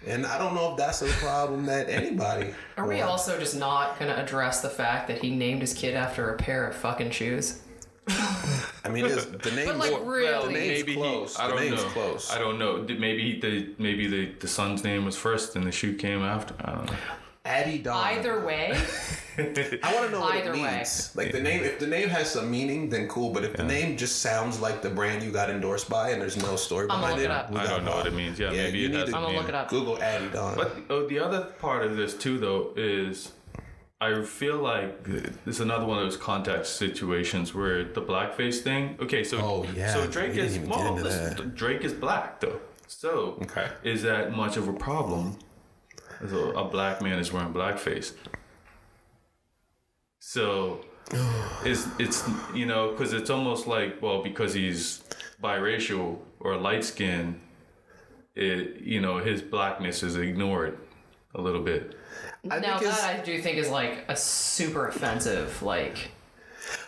And I don't know if that's a problem that anybody... Are we also just not going to address the fact that he named his kid after a pair of fucking shoes? I mean, the name... But like, really? The name's close. I don't know. Close. I don't know. Maybe the son's name was first and the shoe came after. I don't know. Addy Dawn. Either way. I want to know what it Either means. Like the name, if the name has some meaning, then cool. But if the name just sounds like the brand you got endorsed by and there's no story behind it, up. I don't know what it means. Yeah, maybe you it need has to a I'm gonna name. look it up. Google Addy Dawn. But the other part of this too, though, is I feel like it's another one of those context situations where the blackface thing. Okay, so so Drake is Drake is black though. So is that much of a problem? As a black man is wearing blackface. So it's you know, because it's almost like, well, because he's biracial or light skinned, you know, his blackness is ignored a little bit. Now that I do think is like a super offensive, like...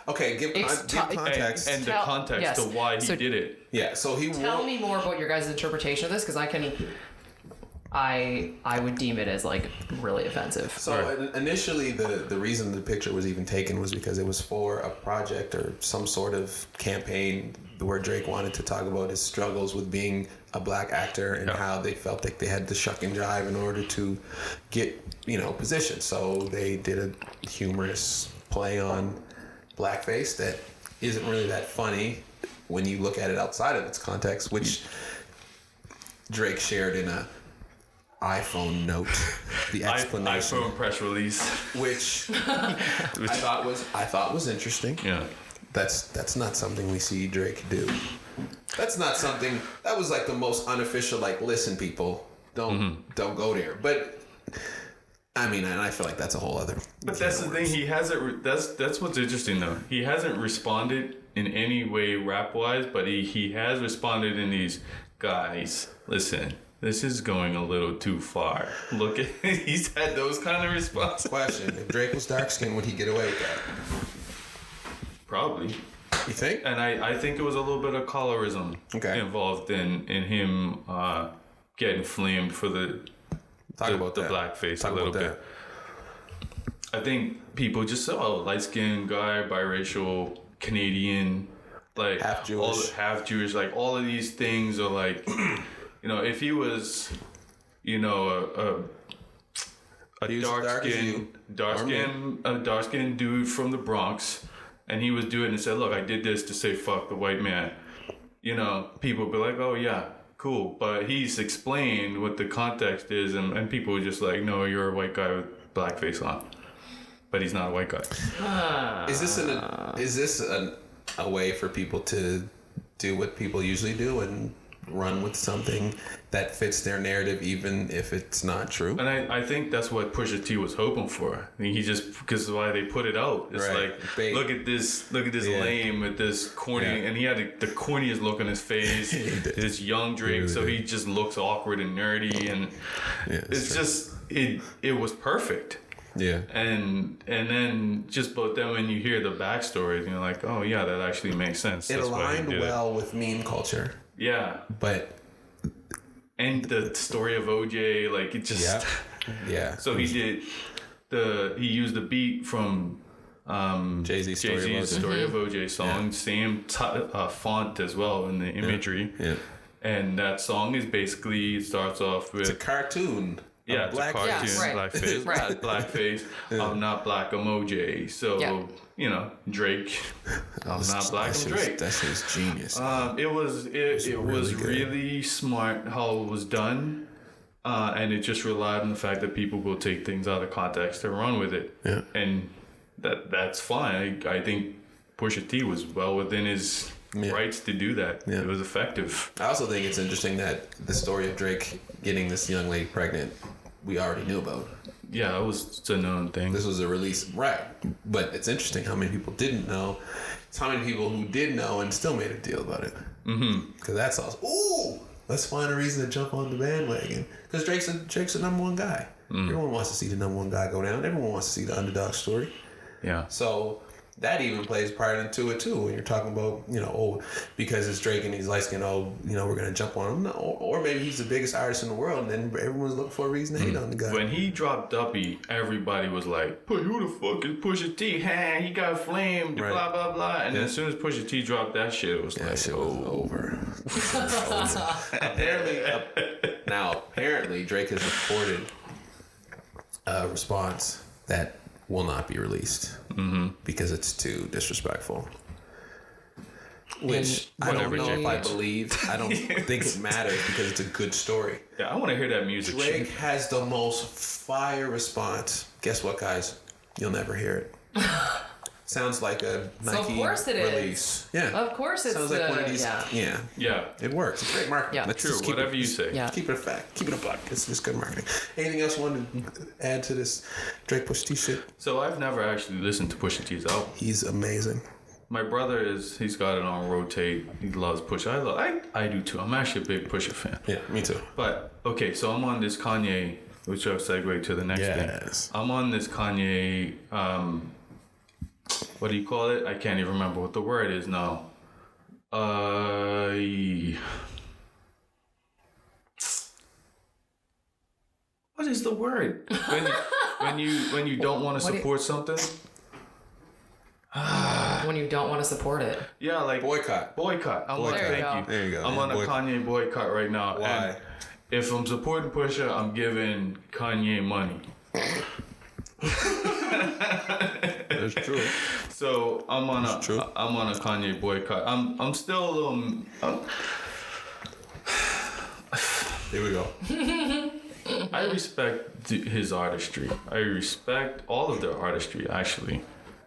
Okay, give context. And the context to why he did it. Yeah, so Tell me more about your guys' interpretation of this, because I would deem it as like really offensive. So initially the reason the picture was even taken was because it was for a project or some sort of campaign where Drake wanted to talk about his struggles with being a black actor and how they felt like they had to shuck and jive in order to get, you know, position. So they did a humorous play on blackface that isn't really that funny when you look at it outside of its context, which Drake shared in a iPhone note, the explanation, iPhone press release, which I thought was interesting. Yeah, that's not something we see Drake do. That's not something that was like the most unofficial. Like, listen, people, don't go there. But I mean, and I feel like that's a whole other. But that's the thing. He hasn't. That's what's interesting though. He hasn't responded in any way rap wise, but he has responded in these guys. Listen. This is going a little too far. Look at he's had those kind of responses. Question: if Drake was dark skinned, would he get away with that? Probably. You think? And I think it was a little bit of colorism involved in him getting flamed for the blackface a little bit. I think people just say, oh, light skinned guy, biracial, Canadian, like half Jewish, like all of these things are like. You know, if he was, you know, a dark skinned dude from the Bronx, and he was doing it and said, "Look, I did this to say fuck the white man," you know, people would be like, "Oh yeah, cool," but he's explained what the context is, and people are just like, "No, you're a white guy with blackface on," but he's not a white guy. Is this a way for people to do what people usually do and run with something that fits their narrative, even if it's not true? And I think that's what Pusha T was hoping for. I mean, he just, because why they put it out, it's like, look at this lame, at this corny, and he had the corniest look on his face. This young Drake, so he just looks awkward and nerdy, and it's just it was perfect. Yeah. And then but then when you hear the backstory, you're like, oh yeah, that actually makes sense. It That's why he aligned did well with meme culture. Yeah. But and the story of OJ, like it just yeah. So he used the beat from Jay-Z's Story of OJ song, same font as well in the imagery. Yeah. And that song is basically, it starts off with... It's a cartoon. Yeah, it's a cartoon. Yeah, right. Blackface. Right. Blackface. I'm not black, I'm OJ. So, you know, Drake. I'm not black, I'm Drake. That's his genius. It was really smart how it was done. And it just relied on the fact that people will take things out of context and run with it. Yeah. And that's fine. I think Pusha T was well within his rights to do that. Yeah. It was effective. I also think it's interesting that the story of Drake getting this young lady pregnant, we already knew about. Yeah, it's a known thing. This was a release, right? But it's interesting how many people didn't know. It's how many people who did know and still made a deal about it. Because that's awesome. Ooh, let's find a reason to jump on the bandwagon. Because Drake's the number one guy. Everyone wants to see the number one guy go down. Everyone wants to see the underdog story. Yeah. So that even plays part into it too when you're talking about, you know, because it's Drake and he's light skinned, we're gonna jump on him. No, or maybe he's the biggest artist in the world and then everyone's looking for a reason to hate on the guy. When he dropped Duppy, everybody was like, who the fuck is Pusha T? He got flamed, Right. blah blah blah. And as soon as Pusha T dropped that shit, it was that shit was over. Apparently Drake has reported a response that will not be released because it's too disrespectful. Which I don't know if I believe. I don't think it matters because it's a good story. Yeah, I want to hear that music. Drake has the most fire response. Guess what, guys? You'll never hear it. Sounds like a Nike of course it release. is. Yeah. Of course it's sounds like one of these. yeah. Yeah. It works. It's great marketing. Yeah. Let's True. just keep Whatever it, you say. Yeah. Keep it a fact. Keep it a buck. It's just good marketing. Anything else you want to add to this Drake Pusha T shit? So I've never actually listened to Pusha T's album. He's amazing. My brother he's got it on rotate. He loves Pusha. I do too. I'm actually a big Pusha fan. Yeah, me too. But okay, so I'm on this Kanye, which I'll segue to the next Yes. thing. I'm on this Kanye. What do you call it? I can't even remember what the word is now. What is the word when you don't want to support something? When you don't want to support it. Yeah, like Boycott. I'm like, There you thank go. you. There you go. I'm on a Kanye boycott right now. Why? And if I'm supporting Pusha, I'm giving Kanye money. That's true. So I'm on a Kanye boycott. I'm still a little. Here we go. I respect his artistry. I respect all of their artistry actually,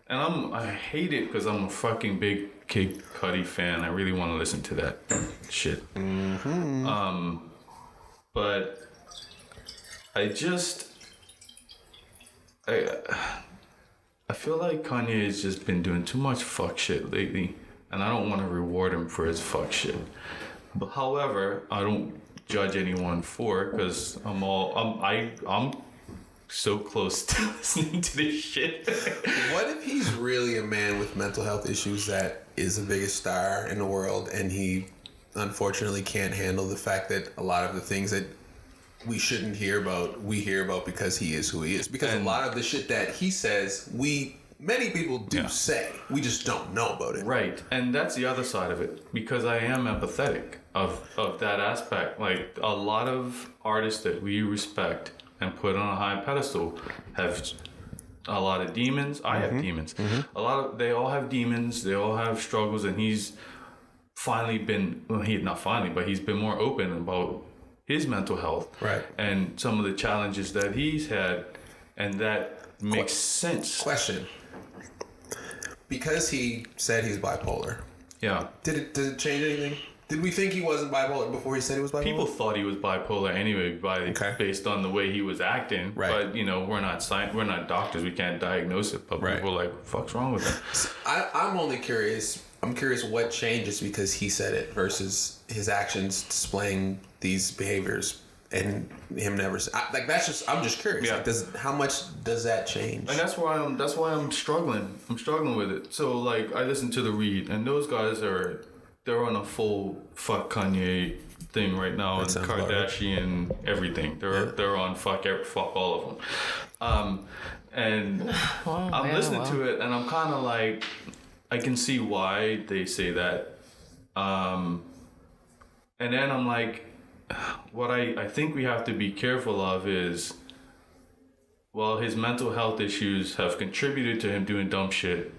and I hate it because I'm a fucking big Kid Cudi fan. I really want to listen to that shit. But I feel like Kanye has just been doing too much fuck shit lately, and I don't want to reward him for his fuck shit. But however, I don't judge anyone for it because I'm so close to listening to this shit. What if he's really a man with mental health issues that is the biggest star in the world and he unfortunately can't handle the fact that a lot of the things that we shouldn't hear about, we hear about because he is who he is. Because a lot of the shit that he says, many people do say. We just don't know about it. Right. And that's the other side of it. Because I am empathetic of that aspect. Like a lot of artists that we respect and put on a high pedestal have a lot of demons. I have demons. They all have demons. They all have struggles. And he's finally been, he's been more open about his mental health. Right. And some of the challenges that he's had. And that makes sense. Question. Because he said he's bipolar. Yeah. Did it change anything? Did we think he wasn't bipolar before he said he was bipolar? People thought he was bipolar anyway, based on the way he was acting. Right. But we're not doctors. We can't diagnose it. But people are like, what the fuck's wrong with him? I'm only curious. I'm curious what changes because he said it versus his actions displaying these behaviors and him never like that's just I'm just curious. Yeah. Like, how much does that change? And that's why I'm struggling. I'm struggling with it. So like I listen to the Read, and those guys they're on a full fuck Kanye thing right now, and Kardashian everything. They're on fuck all of them. And I'm listening to it, and I'm kind of like, I can see why they say that. And then I'm like, what I think we have to be careful of is, while his mental health issues have contributed to him doing dumb shit,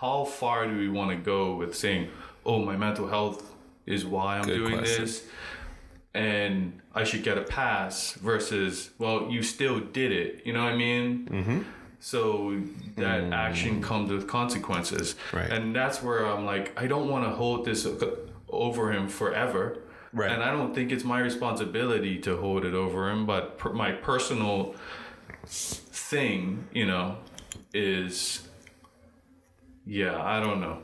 how far do we want to go with saying, oh, my mental health is why I'm doing this, and I should get a pass, versus, well, you still did it. You know what I mean? Mm-hmm. So that action comes with consequences. Right. And that's where I'm like, I don't want to hold this over him forever. Right. And I don't think it's my responsibility to hold it over him, but my personal thing, you know, is, yeah, I don't know.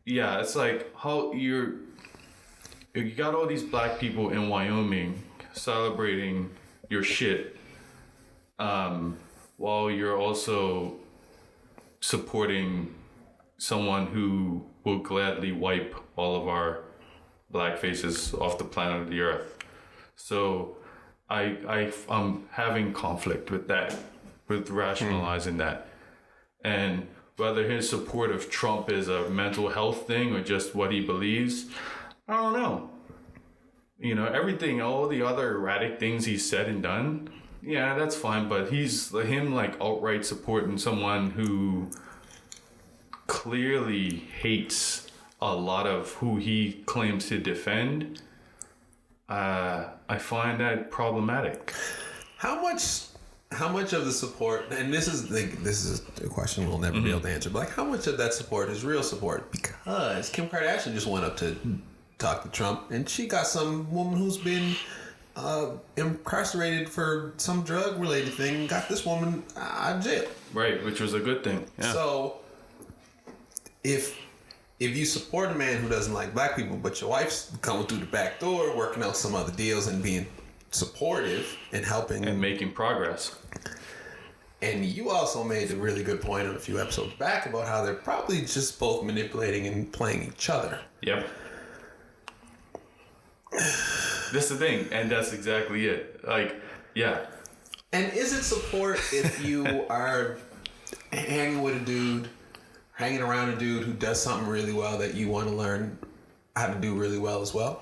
Yeah, it's like how you got all these black people in Wyoming celebrating your shit, while you're also supporting someone who will gladly wipe all of our black faces off the planet of the earth. So I'm having conflict with that, with rationalizing that. And whether his support of Trump is a mental health thing or just what he believes, I don't know. You know, everything, all the other erratic things he's said and done, yeah, that's fine. But him like outright supporting someone who clearly hates a lot of who he claims to defend, I find that problematic. How much of the support, and this is a question we'll never be able to answer, but like how much of that support is real support? Because Kim Kardashian just went up to talk to Trump, and she got some woman who's been incarcerated for some drug related thing, got this woman out of jail. Right, which was a good thing. Yeah. So if you support a man who doesn't like black people, but your wife's coming through the back door, working out some other deals and being supportive and helping and making progress. And you also made a really good point on a few episodes back about how they're probably just both manipulating and playing each other. Yep. That's the thing, and that's exactly it. Like, yeah. And is it support if you are hanging with a dude, hanging around a dude who does something really well that you want to learn how to do really well as well?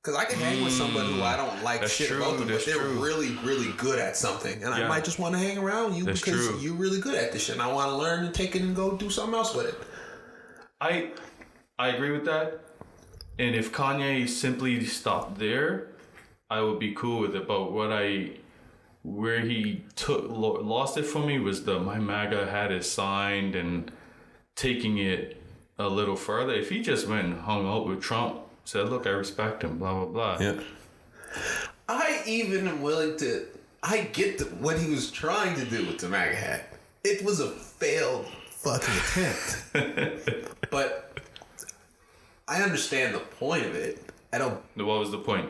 Because I can hang with somebody who I don't like shit about them, but they're really, really good at something. And I might just want to hang around you because you're really good at this shit. And I want to learn and take it and go do something else with it. I agree with that. And if Kanye simply stopped there, I would be cool with it. But where he lost it from me was my MAGA hat is signed, and taking it a little further. If he just went and hung out with Trump, said, look, I respect him, blah, blah, blah. Yeah. I even am willing to... I get what he was trying to do with the MAGA hat. It was a failed fucking attempt. But I understand the point of it. I don't... What was the point?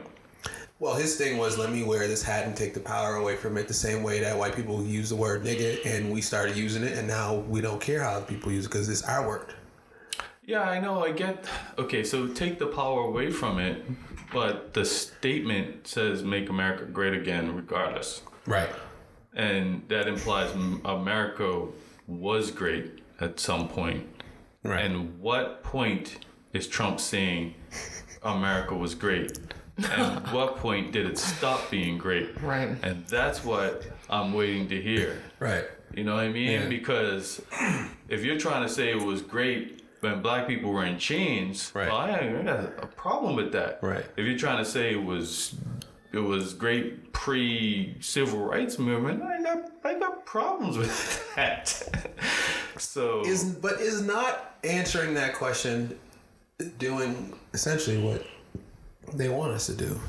Well, his thing was, let me wear this hat and take the power away from it the same way that white people use the word nigga, and we started using it, and now we don't care how people use it because it's our word. Yeah, I know. I get... Okay, so take the power away from it, but the statement says make America great again regardless. Right. And that implies America was great at some point. Right. And what point is Trump saying America was great? And what point did it stop being great? Right. And that's what I'm waiting to hear. Right. You know what I mean? Yeah. Because if you're trying to say it was great when black people were in chains, right. Well, I got a problem with that. Right. If you're trying to say it was great pre-civil rights movement, I got problems with that. So is not answering that question doing essentially what they want us to do?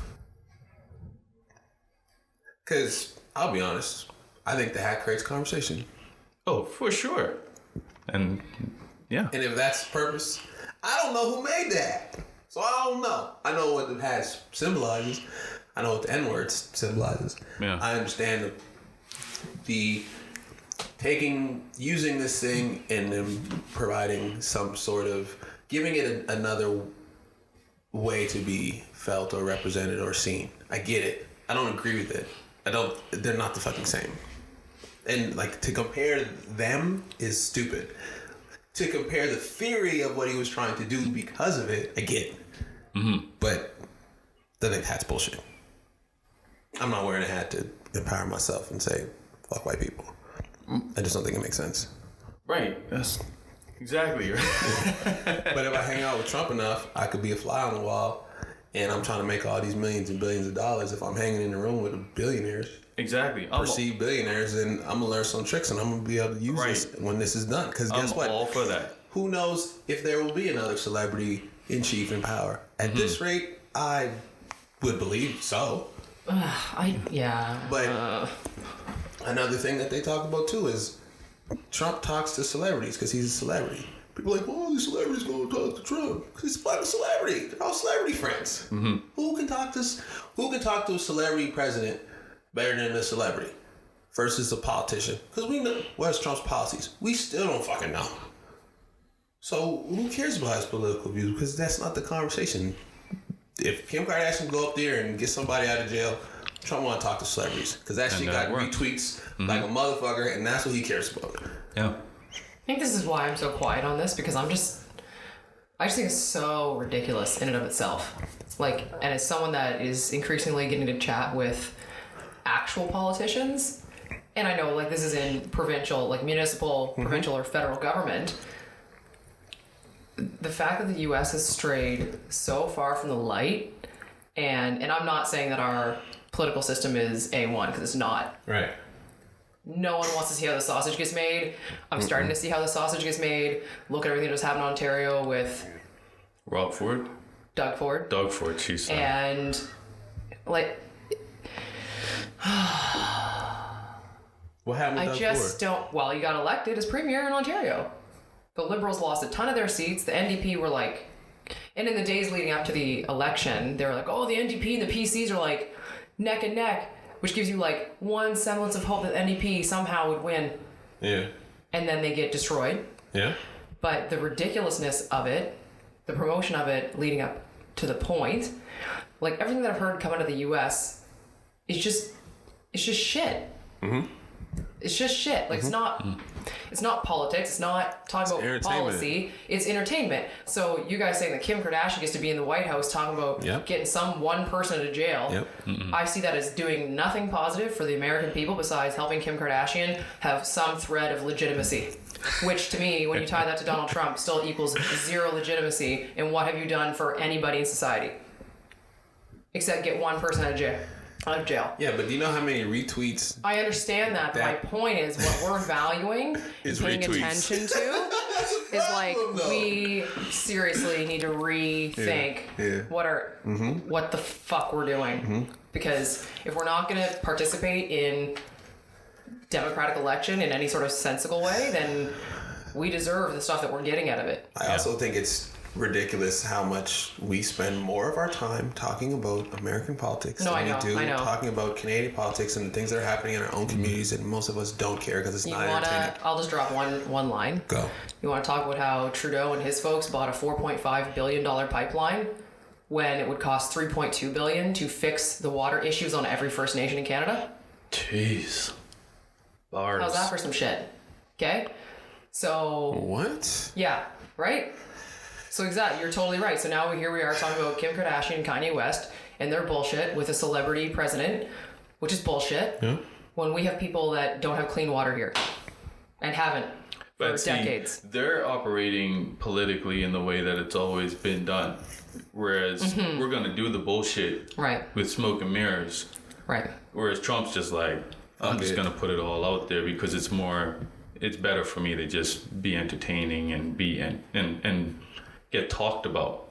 Because I'll be honest, I think the hat creates conversation. Oh, for sure. And yeah. And if that's the purpose, I don't know who made that. So I don't know. I know what the hat symbolizes. I know what the N-word symbolizes. Yeah. I understand the using this thing and then providing some sort of, giving it another way to be felt or represented or seen. I get it. I don't agree with it. They're not the fucking same. And like, to compare them is stupid. To compare the theory of what he was trying to do because of it, I get it. Mm-hmm. But I think hat's bullshit. I'm not wearing a hat to empower myself and say, fuck white people. I just don't think it makes sense. Right. That's exactly right. But if I hang out with Trump enough, I could be a fly on the wall, and I'm trying to make all these millions and billions of dollars. If I'm hanging in the room with billionaires, exactly, perceived billionaires, then I'm gonna learn some tricks, and I'm gonna be able to use this when this is done. Because guess what? I'm all for that. Who knows if there will be another celebrity in chief in power? At this rate, I would believe so. But another thing that they talk about too is Trump talks to celebrities because he's a celebrity. People are like, well, these celebrities gonna talk to Trump because he's a fucking celebrity. They're all celebrity friends. Mm-hmm. Who can talk to a celebrity president better than a celebrity versus a politician? Because we know what's Trump's policies. We still don't fucking know. So who cares about his political views? Because that's not the conversation. If Kim Kardashian go up there and get somebody out of jail, Trump want to talk to celebrities because that shit got retweets like a motherfucker, and that's what he cares about. Yeah. I think this is why I'm so quiet on this, because I just think it's so ridiculous in and of itself. Like, and as someone that is increasingly getting to chat with actual politicians, and I know like this is in provincial, like municipal, provincial or federal government, the fact that the U.S. has strayed so far from the light, and I'm not saying that our political system is A1, because it's not. Right. No one wants to see how the sausage gets made. I'm starting to see how the sausage gets made. Look at everything that just happened in Ontario with Doug Ford, she's and like what happened with I Doug just Ford? don't. Well, he got elected as premier in Ontario. The Liberals lost a ton of their seats. The NDP were like, and in the days leading up to the election, they were like, oh, the NDP and the PCs are like neck and neck, which gives you like one semblance of hope that the NDP somehow would win. Yeah. And then they get destroyed. Yeah. But the ridiculousness of it, the promotion of it leading up to the point, like everything that I've heard come out of the US is just shit. Mm-hmm. It's just shit. Like it's not politics. It's not talking about policy. It's entertainment. So you guys saying that Kim Kardashian gets to be in the White House talking about getting some one person to jail. Yep. I see that as doing nothing positive for the American people besides helping Kim Kardashian have some thread of legitimacy. Which to me, when you tie that to Donald Trump, still equals zero legitimacy. And what have you done for anybody in society? Except get one person out of jail. Yeah, but do you know how many retweets? I understand that, but my point is what we're valuing and paying attention to is like we seriously need to rethink what the fuck we're doing. Because if we're not going to participate in democratic election in any sort of sensible way, then we deserve the stuff that we're getting out of it. I also think it's ridiculous how much we spend more of our time talking about American politics than we do talking about Canadian politics and the things that are happening in our own communities, and most of us don't care because it's not entertaining. I'll just drop one line. Go. You want to talk about how Trudeau and his folks bought a $4.5 billion pipeline when it would cost $3.2 billion to fix the water issues on every First Nation in Canada? Jeez. Bars. How's that for some shit? Okay? So... What? Yeah, right? So exactly, you're totally right. So now here we are talking about Kim Kardashian and Kanye West and their bullshit with a celebrity president, which is bullshit, when we have people that don't have clean water here and haven't for decades. They're operating politically in the way that it's always been done, whereas we're going to do the bullshit with smoke and mirrors. Right. Whereas Trump's just like, I'm just going to put it all out there because it's better for me to just be entertaining and be and get talked about.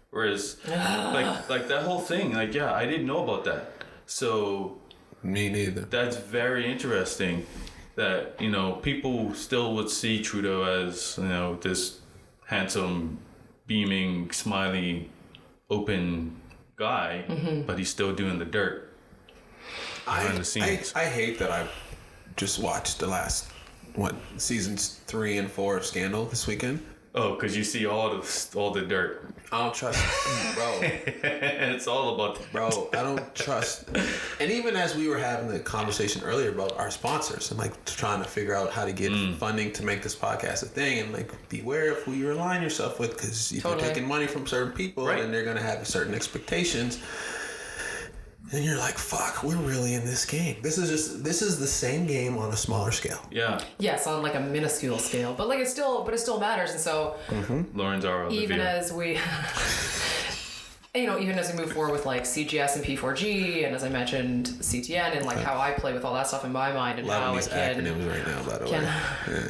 Whereas like that whole thing, like, yeah, I didn't know about that. So me neither. That's very interesting that, you know, people still would see Trudeau as, you know, this handsome, beaming, smiley open guy, but he's still doing the dirt behind the scenes. I hate that I just watched the last seasons 3 and 4 of Scandal this weekend. Oh, because you see all the dirt. I don't trust, bro. It's all about Bro, I don't trust. And even as we were having the conversation earlier about our sponsors and like trying to figure out how to get funding to make this podcast a thing, and like beware of who you align yourself with, because if you're taking money from certain people, and they're gonna have certain expectations. And you're like, fuck, we're really in this game. This is the same game on a smaller scale. Yeah. Yes, on like a minuscule scale, but it still matters. And so, Lauren's our Olivia. even as we move forward with like CGS and P4G, and as I mentioned, CTN, and like how I play with all that stuff in my mind, and how these acronyms right now, by the way. Yeah.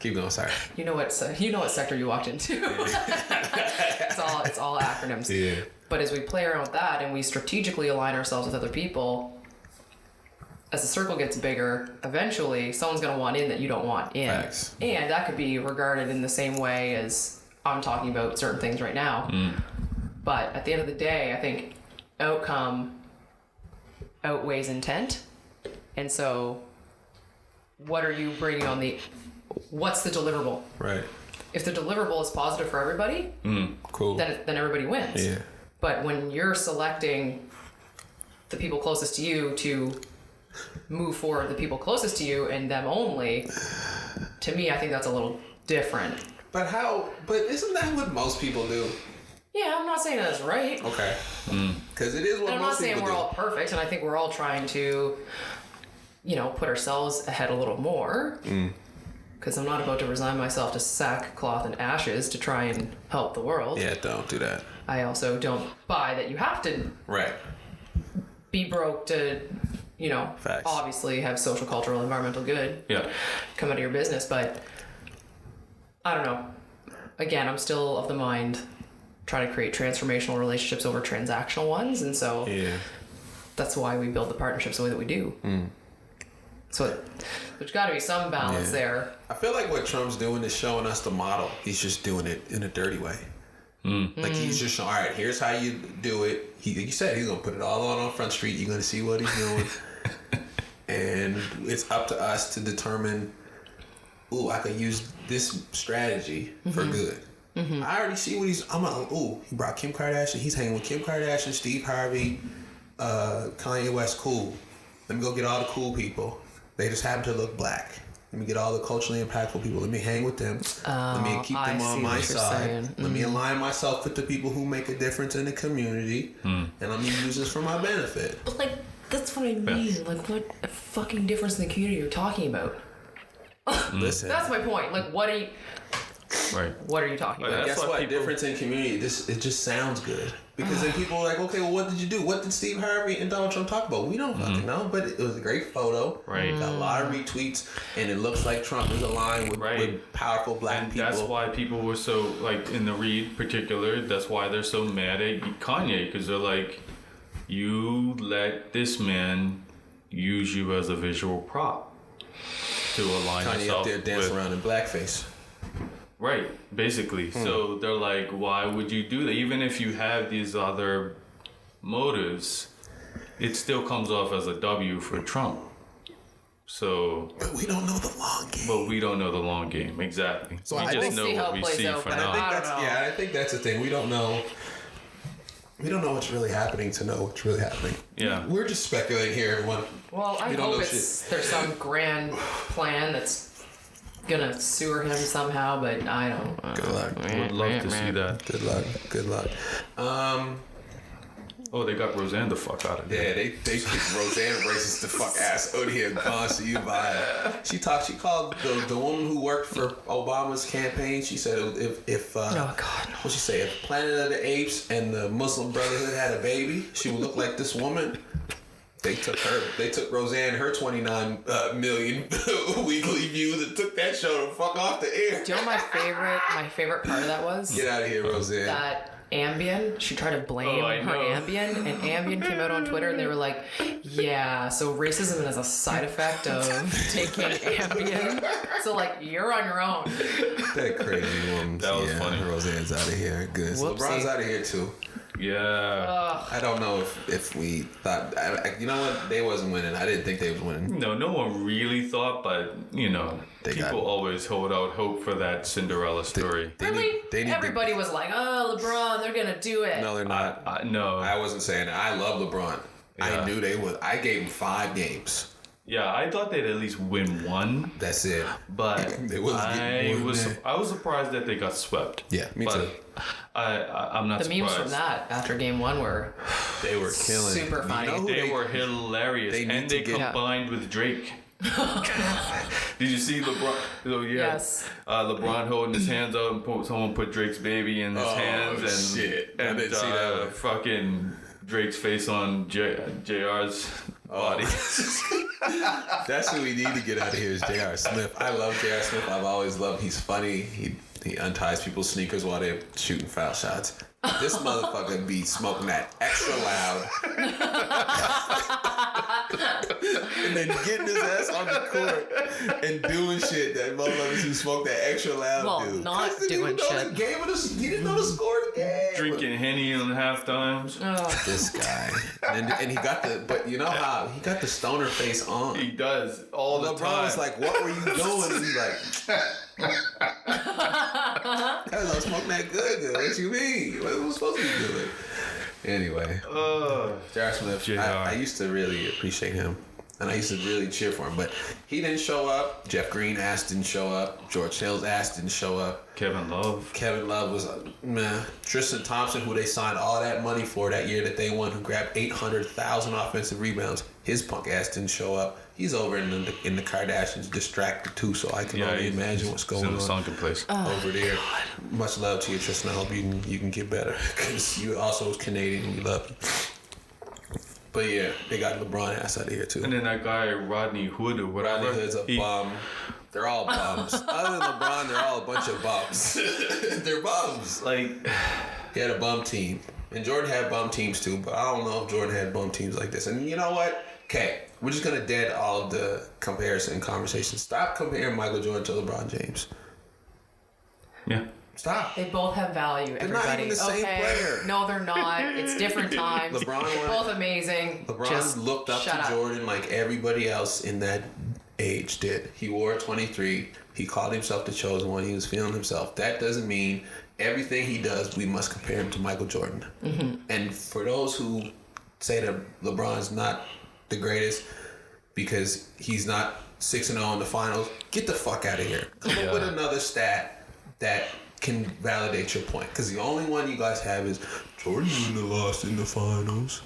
Keep going. Sorry. You know what sector you walked into. It's all acronyms. Yeah. But as we play around with that and we strategically align ourselves with other people, as the circle gets bigger, eventually someone's going to want in that you don't want in. Facts. And that could be regarded in the same way as I'm talking about certain things right now. But at the end of the day, I think outcome outweighs intent. And so what are you bringing on what's the deliverable? Right. If the deliverable is positive for everybody, cool. then everybody wins. Yeah. But when you're selecting the people closest to you to move forward, the people closest to you and them only, to me, I think that's a little different. But isn't that what most people do? Yeah, I'm not saying that's right. Okay. Because it is what And I'm not most saying people we're do. all perfect, and I think we're all trying to, put ourselves ahead a little more. Because I'm not about to resign myself to sackcloth and ashes to try and help the world. Yeah, don't do that. I also don't buy that you have to be broke to, Facts. obviously have social, cultural, environmental good come out of your business. But I don't know. Again, I'm still of the mind trying to create transformational relationships over transactional ones. And so that's why we build the partnerships the way that we do. So there's got to be some balance there. I feel like what Trump's doing is showing us the model. He's just doing it in a dirty way. Like he's just showing, all right, here's how you do it. He said he's going to put it all on Front Street. You're going to see what he's doing. And it's up to us to determine, I could use this strategy for good. I already see what he brought Kim Kardashian. He's hanging with Kim Kardashian, Steve Harvey, Kanye West. Cool. Let me go get all the cool people. They just happen to look black. Let me get all the culturally impactful people. Let me hang with them. Let me keep them on my side. Let me align myself with the people who make a difference in the community. And let me use this for my benefit. But that's what I mean. Like, what fucking difference in the community you're talking about? Listen. That's my point. Like, what are you... Right. What are you talking about? Guess what? Difference in community. It just sounds good. Because then people are like, okay, well, what did you do? What did Steve Harvey and Donald Trump talk about? We don't fucking know, but it was a great photo. Right. Got a lot of retweets, and it looks like Trump is aligned with powerful black and people. That's why people were so, in the Read particular, that's why they're so mad at Kanye, because they're like, you let this man use you as a visual prop to align Kanye yourself up there dancing with... around in blackface. Right, basically. So they're like, why would you do that? Even if you have these other motives, it still comes off as a W for Trump. So... But we don't know the long game. Exactly. So we I just think know what we see for now. I think that's the thing. We don't know what's really happening to know what's really happening. Yeah. We're just speculating here, everyone. Well, I hope there's some grand plan that's gonna sewer him somehow, but I don't. Good luck. Would love to see that. Good luck. Oh, they got Roseanne the fuck out of there. Yeah, they kicked Roseanne racist the fuck ass out here. Gone, so you buy it. She called the woman who worked for Obama's campaign. She said if oh God, what'd she say? If Planet of the Apes and the Muslim Brotherhood had a baby, she would look like this woman. They took Roseanne, her 29 million weekly views, and took that show to fuck off the air. do you know what my favorite part of that was? Get out of here, Roseanne. That Ambien, she tried to blame her Ambien, and Ambien came out on Twitter and they were like, yeah, so racism is a side effect of taking Ambien. So you're on your own. That crazy woman. That was funny. Roseanne's out of here. Good. So Whoopsie. LeBron's out of here too. Yeah. I don't know if we thought. You know what? They wasn't winning. I didn't think they was winning. No one really thought, but people always hold out hope for that Cinderella story. Everybody was like, "Oh, LeBron, they're gonna do it." No, they're not. No, I wasn't saying that. I love LeBron. Yeah. I knew they would. I gave them 5 games. Yeah, I thought they'd at least win one. That's it. But I was surprised that they got swept. Yeah, me too. I'm not the surprised. memes from that after game 1 were They were killing. super funny. They were hilarious, and they combined with Drake. Did you see LeBron? Oh, yeah. Yes. LeBron holding his hands up, and someone put Drake's baby in his hands, and shit. and I didn't see that one. fucking Drake's face on JR's body. That's who we need to get out of here is J.R. Smith. I love J.R. Smith. I've always loved. He's funny. He unties people's sneakers while they're shooting foul shots. This motherfucker be smoking that extra loud. And then getting his ass on the court and doing shit that motherfuckers who smoke that extra loud do. Not doing shit. He didn't know the score of the game. Drinking Henny on half times. This guy. And he got but you know how he got the stoner face on. He does all the time. LeBron was like, "What were you doing?" And he's like, "I was smoking that good. What you mean? What was I supposed to be doing?" Anyway, J.R. Smith. I used to really appreciate him, and I used to really cheer for him. But he didn't show up. Jeff Green ass didn't show up. George Hill's ass didn't show up. Kevin Love was meh. Tristan Thompson, who they signed all that money for that year that they won, who grabbed 800,000 offensive rebounds. His punk ass didn't show up. He's over in the Kardashians, distracted too. So I can only imagine what's going on. He's in the sunken place over there. Much love to you, Tristan. I hope you can get better because you also was Canadian and we love you. But yeah, they got LeBron ass out of here too. And then that guy Rodney Hood or whatever. Rodney Hood's a bum. They're all bums. Other than LeBron, they're all a bunch of bums. They're bums. Like, he had a bum team. And Jordan had bum teams too, but I don't know if Jordan had bum teams like this. And you know what? Okay, we're just going to dead all of the comparison conversations. Stop comparing Michael Jordan to LeBron James. Yeah. Stop. They both have value, everybody. They're not even the same player. No, they're not. It's different times. They're both amazing. LeBron looked up to Jordan like everybody else in that age did. He wore 23. He called himself the chosen one. He was feeling himself. That doesn't mean everything he does, we must compare him to Michael Jordan. Mm-hmm. And for those who say that LeBron's not the greatest because he's not 6-0 in the finals, get the fuck out of here. Come up with another stat that can validate your point. Because the only one you guys have is Jordan wouldn't have lost in the finals.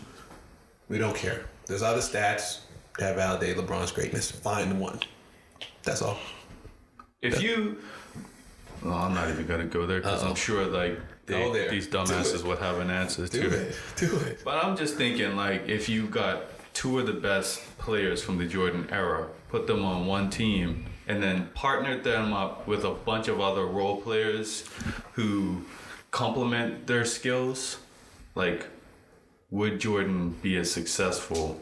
We don't care. There's other stats that validate LeBron's greatness. Find one. That's all. I'm not even gonna go there because I'm sure these dumbasses would have an answer to it. Do it. But I'm just thinking, like, if you got 2 of the best players from the Jordan era, put them on one team, and then partnered them up with a bunch of other role players who complement their skills, like, would Jordan be as successful?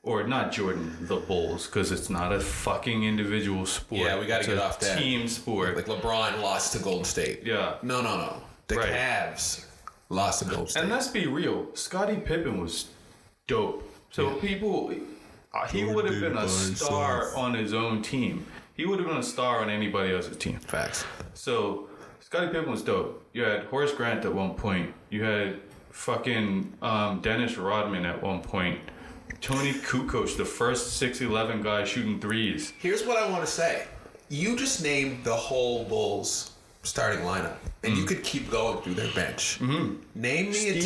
Or not Jordan, the Bulls, because it's not a fucking individual sport. Yeah, we got to get off that. Team sport. Like LeBron lost to Golden State. Yeah. No. The Cavs lost to Golden State. And let's be real, Scottie Pippen was dope. So people, he would have been a star on his own team. He would have been a star on anybody else's team. Facts. So Scottie Pippen was dope. You had Horace Grant at one point. You had fucking Dennis Rodman at one point. Tony Kukoc, the first 6'11" guy shooting threes. Here's what I want to say. You just named the whole Bulls starting lineup, and you could keep going through their bench. Mm-hmm. Name me a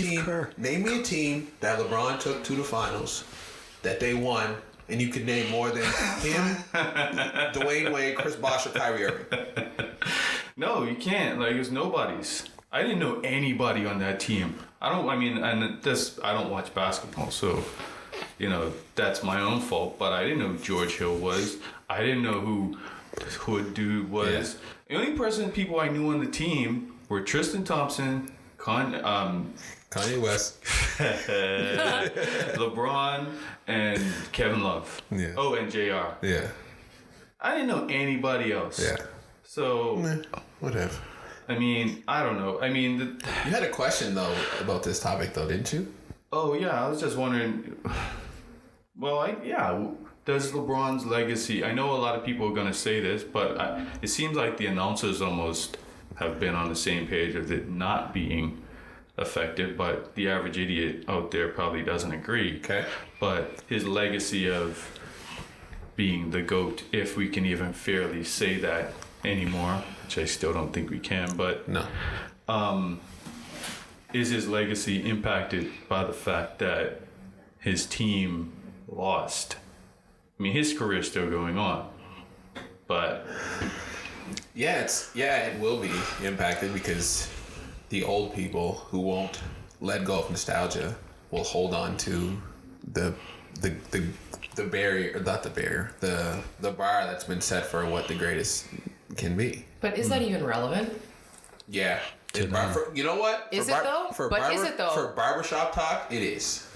team that LeBron took to the finals that they won, and you could name more than him, Dwayne Wade, Chris Bosh, or Kyrie Irving. No, you can't. Like, it's nobody's. I didn't know anybody on that team. I don't watch basketball, so that's my own fault, but I didn't know who George Hill was. I didn't know who Hood Dude was. Yeah. The only people I knew on the team were Tristan Thompson, Kanye West, LeBron, and Kevin Love. Yeah. Oh, and JR. Yeah. I didn't know anybody else. Yeah. So whatever. I mean, I don't know. I mean, You had a question though about this topic though, didn't you? oh yeah, I was just wondering. Well, does LeBron's legacy? I know a lot of people are gonna say this, but it seems like the announcers almost have been on the same page of it not being affected. But the average idiot out there probably doesn't agree. Okay. But his legacy of being the GOAT, if we can even fairly say that anymore, which I still don't think we can, but No. is his legacy impacted by the fact that his team lost? I mean, his career's still going on, but Yeah, it will be impacted because the old people who won't let go of nostalgia will hold on to the barrier, or not the barrier, the bar that's been set for what the greatest can be. But is that even relevant? Yeah. You know what? Is it though? Is it though? For barbershop talk, it is.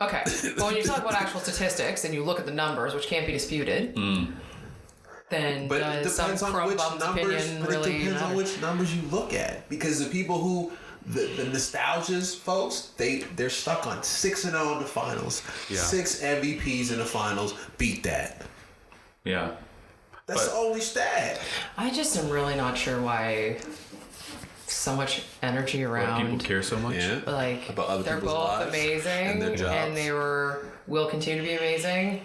Okay. But when you talk about actual statistics and you look at the numbers, which can't be disputed, then But it does some depends on crumb which bum's numbers. opinion But really it depends matter? on which numbers you look at, because the people who the nostalgias folks, they're stuck on 6-0 in the finals, 6 MVPs in the finals. Beat that. yeah. That's But- the only stat. I just am really not sure why so much energy Why around. people care so much? Yeah. Like About other they're people's both lives amazing, and their jobs. they will continue to be amazing,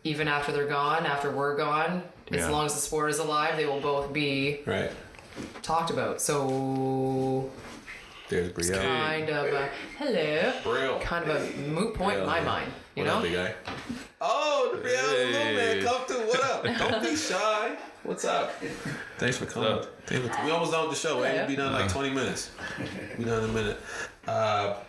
even after they're gone. After we're gone, as Yeah. long as the sport is alive, they will both be Right. talked about. So There's Brielle. kind of a, hello, Brielle. kind of a moot point in my mind. You What know, up, big guy? Oh, the Brielle little Hey. man, come through. What up? Don't be shy. What's up? Thanks for coming. What's up? We almost done with the show. Yeah. We'll be done in like 20 minutes. Be done in a minute.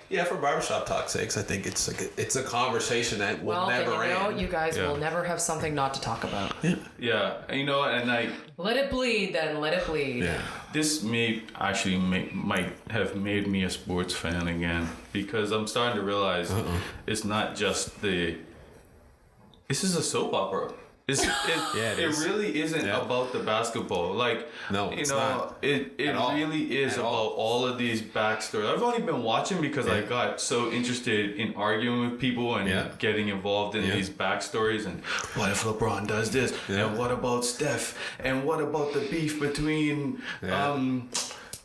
Yeah, for barbershop talk sakes, I think it's a conversation that will well, then never you know, end. you guys Yeah. will never have something not to talk about. Yeah, and you know, and Let it bleed, then let it bleed. Yeah. this might have made me a sports fan again, because I'm starting to realize it's not just this is a soap opera. It it is. really isn't Yeah. about the basketball. Like, No, you it's know, not. it At all. really is At about all of these backstories. I've only been watching because I got so interested in arguing with people and Yeah. getting involved in Yeah. these backstories. And what if LeBron does this? Yeah. And what about Steph? And what about the beef between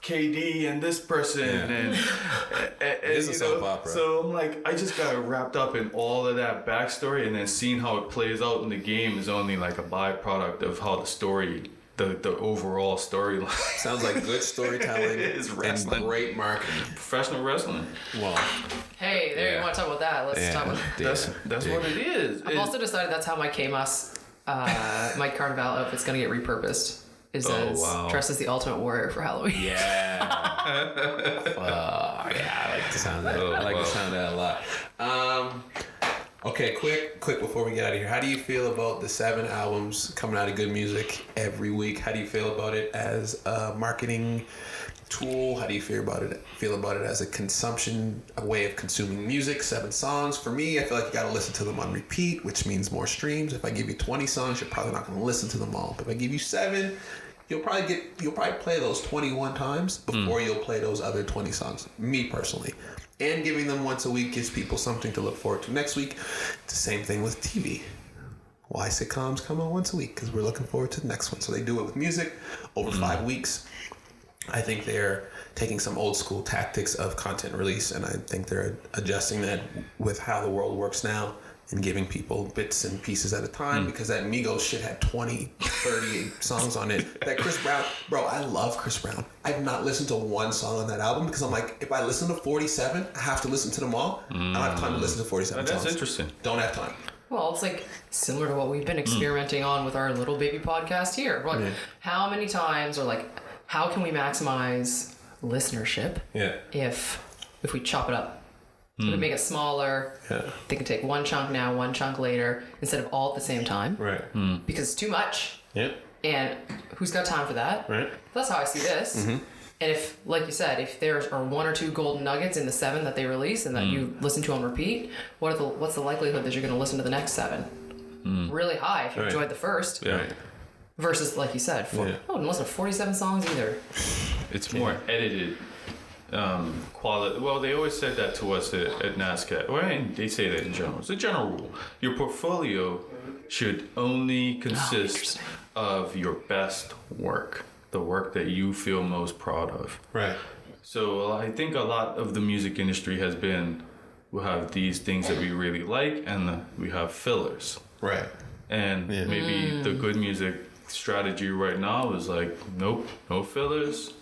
KD and this person? Yeah. And is a you soap know, opera. so I'm like, I just got wrapped up in all of that backstory, and then seeing how it plays out in the game is only like a byproduct of how the story, the overall storyline. Sounds like good storytelling It is and wrestling. great marketing. Professional wrestling. Well, Hey, there Yeah. you want to talk about that? Let's talk about. That's what it is. I've also decided that's how my K-Mas, my Carnival outfit's gonna get repurposed. Is as wow. dressed as the Ultimate Warrior for Halloween. yeah. Yeah, I like the sound of that. I like the sound of that a lot. Okay, quick before we get out of here. How do you feel about the 7 albums coming out of Good Music every week? How do you feel about it as a marketing tool? How do you feel about it as a way of consuming music? 7 songs. For me, I feel like you gotta listen to them on repeat, which means more streams. If I give you 20 songs, you're probably not gonna listen to them all. But if I give you 7, you'll probably play those 21 times before you'll play those other 20 songs. Me personally. And giving them once a week gives people something to look forward to next week. It's the same thing with TV. Why sitcoms come on once a week? Because we're looking forward to the next one. So they do it with music over 5 weeks. I think they're taking some old school tactics of content release, and I think they're adjusting that with how the world works now and giving people bits and pieces at a time, because that Migos shit had 20, 30 songs on it. That Chris Brown, bro, I love Chris Brown. I've not listened to one song on that album because I'm like, if I listen to 47, I have to listen to them all. I don't have time to listen to 47 songs. That's interesting. Don't have time. Well, it's like similar to what we've been experimenting on with our little baby podcast here. We're like, how many times, or like, how can we maximize listenership if we chop it up? So we make it smaller. Yeah. They can take one chunk now, one chunk later, instead of all at the same time. Right. Because it's too much. Yeah. And who's got time for that? Right. That's how I see this. And if, like you said, if there are 1 or 2 golden nuggets in the 7 that they release and that you listen to on repeat, what's the likelihood that you're going to listen to the next 7? Really high if you enjoyed the first. Yeah. Versus, like you said, I didn't listen to 47 songs either. It's more edited quality. Well, they always said that to us at NASCAR. Well, they say that in general. It's a general rule. Your portfolio should only consist of your best work, the work that you feel most proud of. Right. So I think a lot of the music industry has been, we'll have these things that we really like, and we have fillers. Right. And maybe the good music strategy right now is like, nope, no fillers,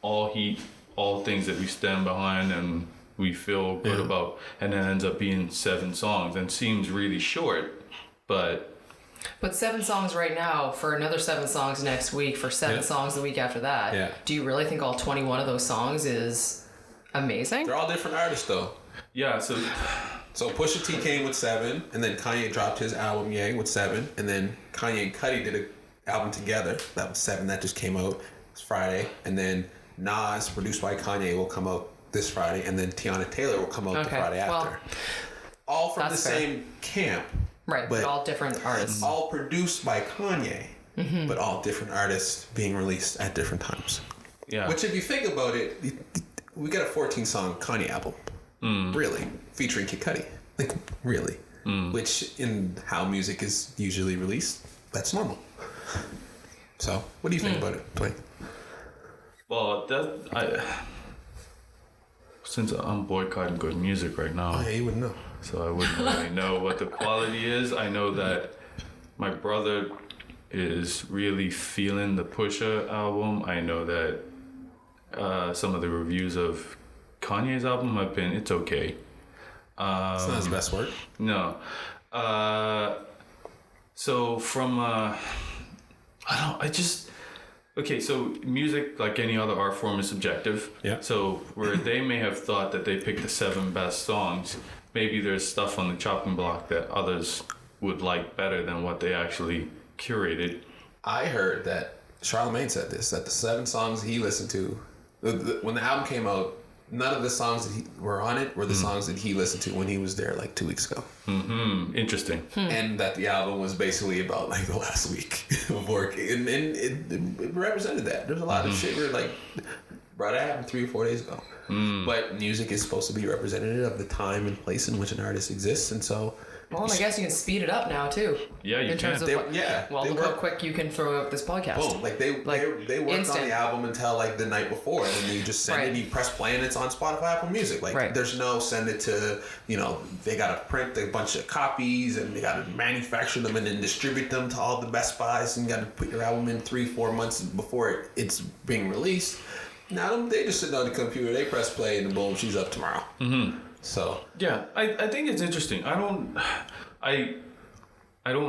all heat, all things that we stand behind and we feel good about, and then ends up being 7 songs and seems really short, but 7 songs right now for another 7 songs next week for 7 songs the week after that. Yeah. Do you really think all 21 of those songs is amazing? They're all different artists though. yeah. So Pusha T came with 7, and then Kanye dropped his album Yang with 7, and then Kanye and Cudi did an album together. That was 7 that just came out. It's Friday, and then Nas, produced by Kanye, will come out this Friday, and then Tiana Taylor will come out the Friday after. Well, all from the that's fair. same camp. Right, but all different artists. All produced by Kanye, but all different artists being released at different times. yeah, Which, if you think about it, we got a 14-song Kanye album. Really? Featuring Kid Cudi. Like, really? Which, in how music is usually released, that's normal. So, what do you think about it, Duane? well, since I'm boycotting good music right now, Oh, yeah, you wouldn't know. so I wouldn't really know what the quality is. I know that my brother is really feeling the Pusha album. I know that some of the reviews of Kanye's album have been, it's okay. It's not his best work. No. So from, okay, so music, like any other art form, is subjective. Yeah. So where they may have thought that they picked the 7 best songs, maybe there's stuff on the chopping block that others would like better than what they actually curated. I heard that Charlamagne said this, that the 7 songs he listened to, when the album came out, none of the songs that were on it were the songs that he listened to when he was there like 2 weeks ago. Interesting. And that the album was basically about like the last week of work. And it represented that. There's a lot of shit where like, bro, that happened 3 or 4 days ago. But music is supposed to be representative of the time and place in which an artist exists. And so... Well, and I guess you can speed it up now too. Yeah, you in terms can. Of look how quick you can throw out this podcast. Boom. Like they worked instant. on the album until like the night before, and then you just send it, and you press play, and it's on Spotify, Apple Music. Like there's no send it to, they gotta print a bunch of copies, and they gotta manufacture them and then distribute them to all the Best Buys, and you gotta put your album in 3-4 months before it's being released. Now they just sit on the computer, they press play, and boom, she's up tomorrow. So yeah, I think it's interesting. I don't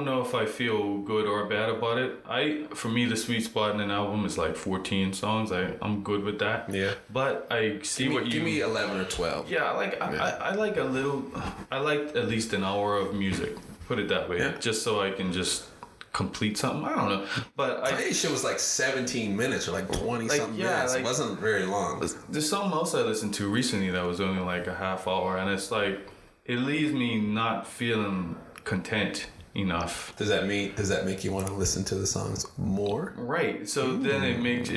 know if I feel good or bad about it. For me, the sweet spot in an album is like 14 songs. I'm good with that. Yeah. But I see give me 11 or 12. Yeah, I like a little. I like at least an hour of music. Put it that way, just so I can just complete something. I don't know, but Kanye's shit was like 17 minutes or like 20 something minutes. It wasn't very long. There's something else I listened to recently that was only like a half hour, and it's like it leaves me not feeling content enough. Does that make you want to listen to the songs more? Right. So then it makes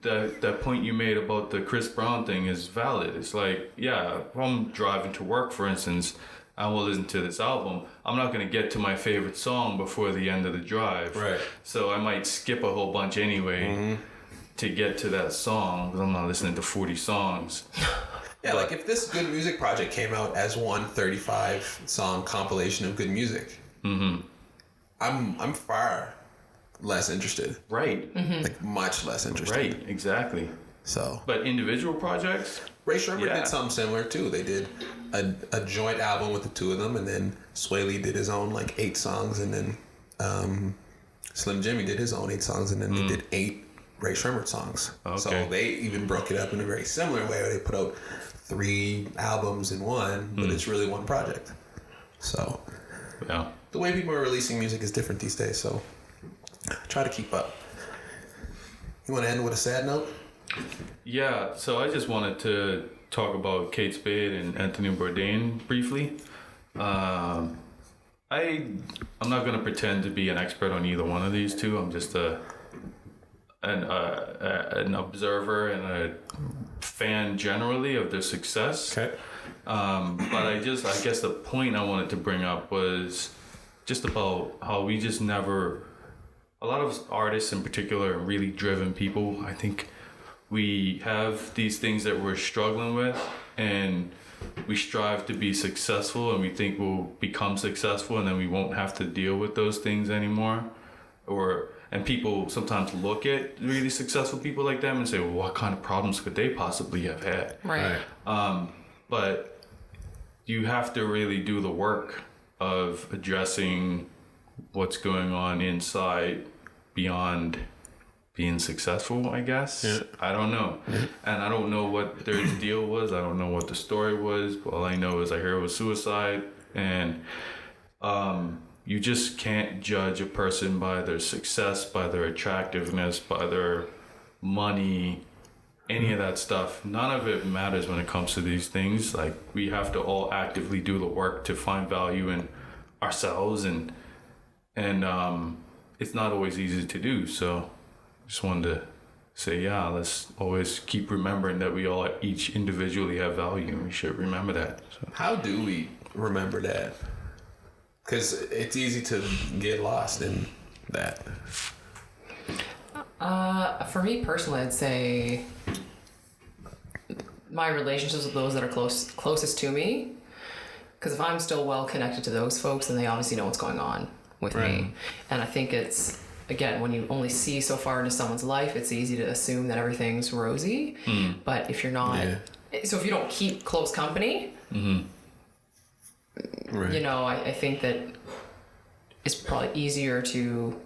that point you made about the Chris Brown thing is valid. It's like, yeah, if I'm driving to work, for instance, I will listen to this album. I'm not going to get to my favorite song before the end of the drive. Right. So I might skip a whole bunch anyway to get to that song because I'm not listening to 40 songs. Yeah, like if this Good Music project came out as one 35-song compilation of good music, I'm far less interested. Right. Like much less interested. Right, exactly. So. But individual projects? Ray Sherman did something similar too. They did a joint album with the two of them, and then Sway Lee did his own like 8 songs, and then Slim Jimmy did his own 8 songs, and then they did 8 Ray Sherman songs. Okay. So they even broke it up in a very similar way, where they put out 3 albums in one, but it's really one project. So the way people are releasing music is different these days, so try to keep up. You want to end with a sad note? Yeah, so I just wanted to talk about Kate Spade and Anthony Bordain briefly. I'm not going to pretend to be an expert on either one of these two. I'm just an observer and a fan generally of their success. Okay. But I guess the point I wanted to bring up was just about how we just never, a lot of artists in particular, really driven people, I think we have these things that we're struggling with, and we strive to be successful, and we think we'll become successful, and then we won't have to deal with those things anymore. And people sometimes look at really successful people like them and say, well, what kind of problems could they possibly have had? Right. But you have to really do the work of addressing what's going on inside beyond being successful, I guess. Yeah. I don't know. And I don't know what their deal was. I don't know what the story was. All I know is I heard it was suicide. And you just can't judge a person by their success, by their attractiveness, by their money, any of that stuff. None of it matters when it comes to these things. Like, we have to all actively do the work to find value in ourselves, and it's not always easy to do. So just wanted to say, yeah, let's always keep remembering that we all each individually have value, and we should remember that. So. How do we remember that? Because it's easy to get lost in that. For me personally, I'd say my relationships with those that are closest to me. Because if I'm still well connected to those folks, then they obviously know what's going on with me. And I think it's, again, when you only see so far into someone's life, it's easy to assume that everything's rosy. But if you're not, so if you don't keep close company, you know, I think that it's probably easier to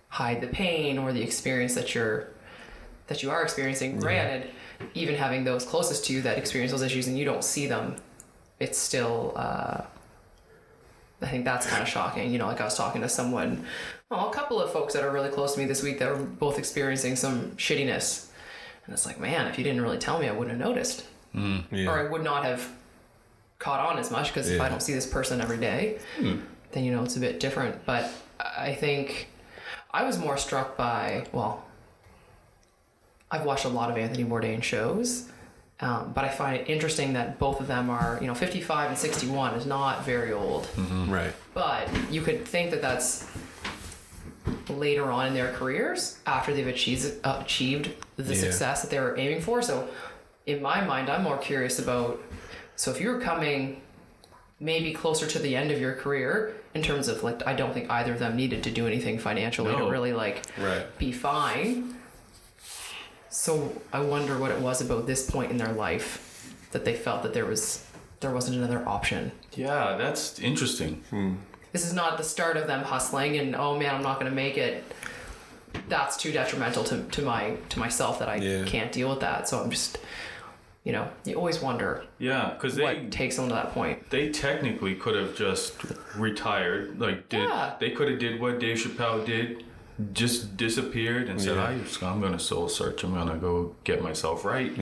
hide the pain or the experience that you are experiencing. Granted, even having those closest to you that experience those issues and you don't see them, it's still, I think that's kind of shocking. You know, like I was talking to someone, a couple of folks that are really close to me this week that were both experiencing some shittiness. And it's like, man, if you didn't really tell me, I wouldn't have noticed. Or I would not have caught on as much, because if I don't see this person every day, then, you know, it's a bit different. But I think I was more struck by, well, I've watched a lot of Anthony Bourdain shows, but I find it interesting that both of them are, you know, 55 and 61 is not very old. Right. But you could think that that's later on in their careers, after they've achieved the success that they were aiming for. So in my mind, I'm more curious about, so if you're coming maybe closer to the end of your career, in terms of, like, I don't think either of them needed to do anything financially to really, like, be fine. So I wonder what it was about this point in their life that they felt that there wasn't another option. Yeah, that's interesting. This is not the start of them hustling and, oh man, I'm not going to make it. That's too detrimental to myself that I can't deal with that. So I'm just, you know, you always wonder. Yeah, because what takes them to that point. They technically could have just retired. Like, they could have did what Dave Chappelle did, just disappeared and said, I'm going to soul search. I'm going to go get myself right.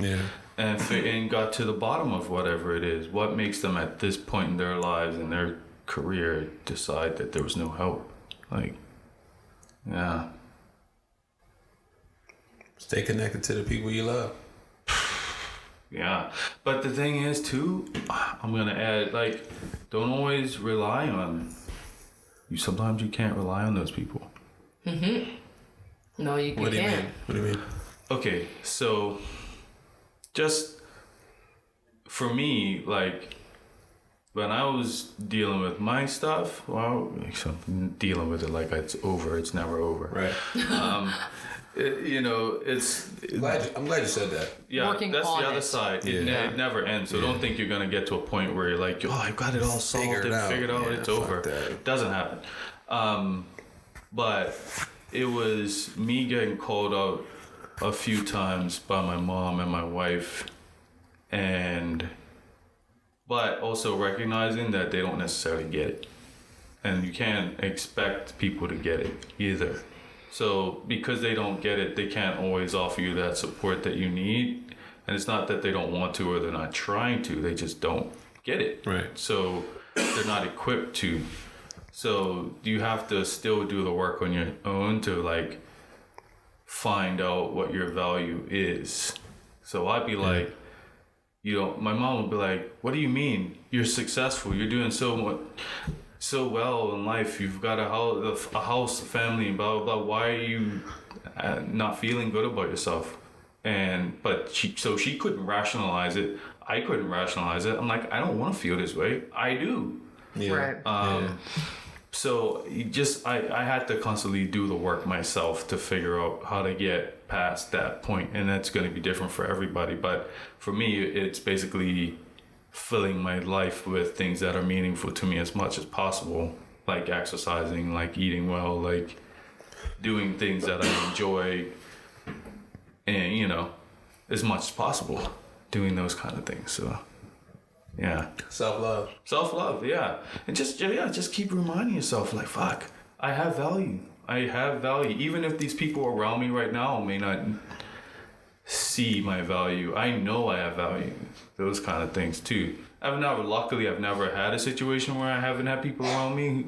And got to the bottom of whatever it is. What makes them at this point in their lives and their career decide that there was no help? Like, stay connected to the people you love. Yeah, but the thing is too, I'm gonna add, like, don't always rely on you. Sometimes you can't rely on those people. No, you can't. What do you mean? Okay, so just for me, like, when I was dealing with my stuff, well, so dealing with it like it's over, it's never over. Right. You know, I'm glad you said that. Yeah, Working that's on the other it. site. It never ends. So don't think you're gonna get to a point where you're like, oh, I've got it all solved and figured out. It's over. It doesn't happen. But it was me getting called out a few times by my mom and my wife, but also recognizing that they don't necessarily get it, and you can't expect people to get it either. So because they don't get it, they can't always offer you that support that you need. And it's not that they don't want to or they're not trying to, they just don't get it. Right. So they're not equipped to. So you have to still do the work on your own to, like, find out what your value is. So I'd be like, my mom would be like, what do you mean? You're successful. You're doing so well in life. You've got a house, a family, and blah, blah, blah. Why are you not feeling good about yourself? But she couldn't rationalize it. I couldn't rationalize it. I'm like, I don't want to feel this way. I do. Yeah. Right. So I had to constantly do the work myself to figure out how to get past that point, and that's going to be different for everybody. But for me, it's basically filling my life with things that are meaningful to me as much as possible, like exercising, like eating well, like doing things that I enjoy, and as much as possible, doing those kind of things. So. Yeah. Self-love, yeah. And just keep reminding yourself, like, fuck, I have value. Even if these people around me right now may not see my value, I know I have value. Those kind of things, too. Luckily, I've never had a situation where I haven't had people around me,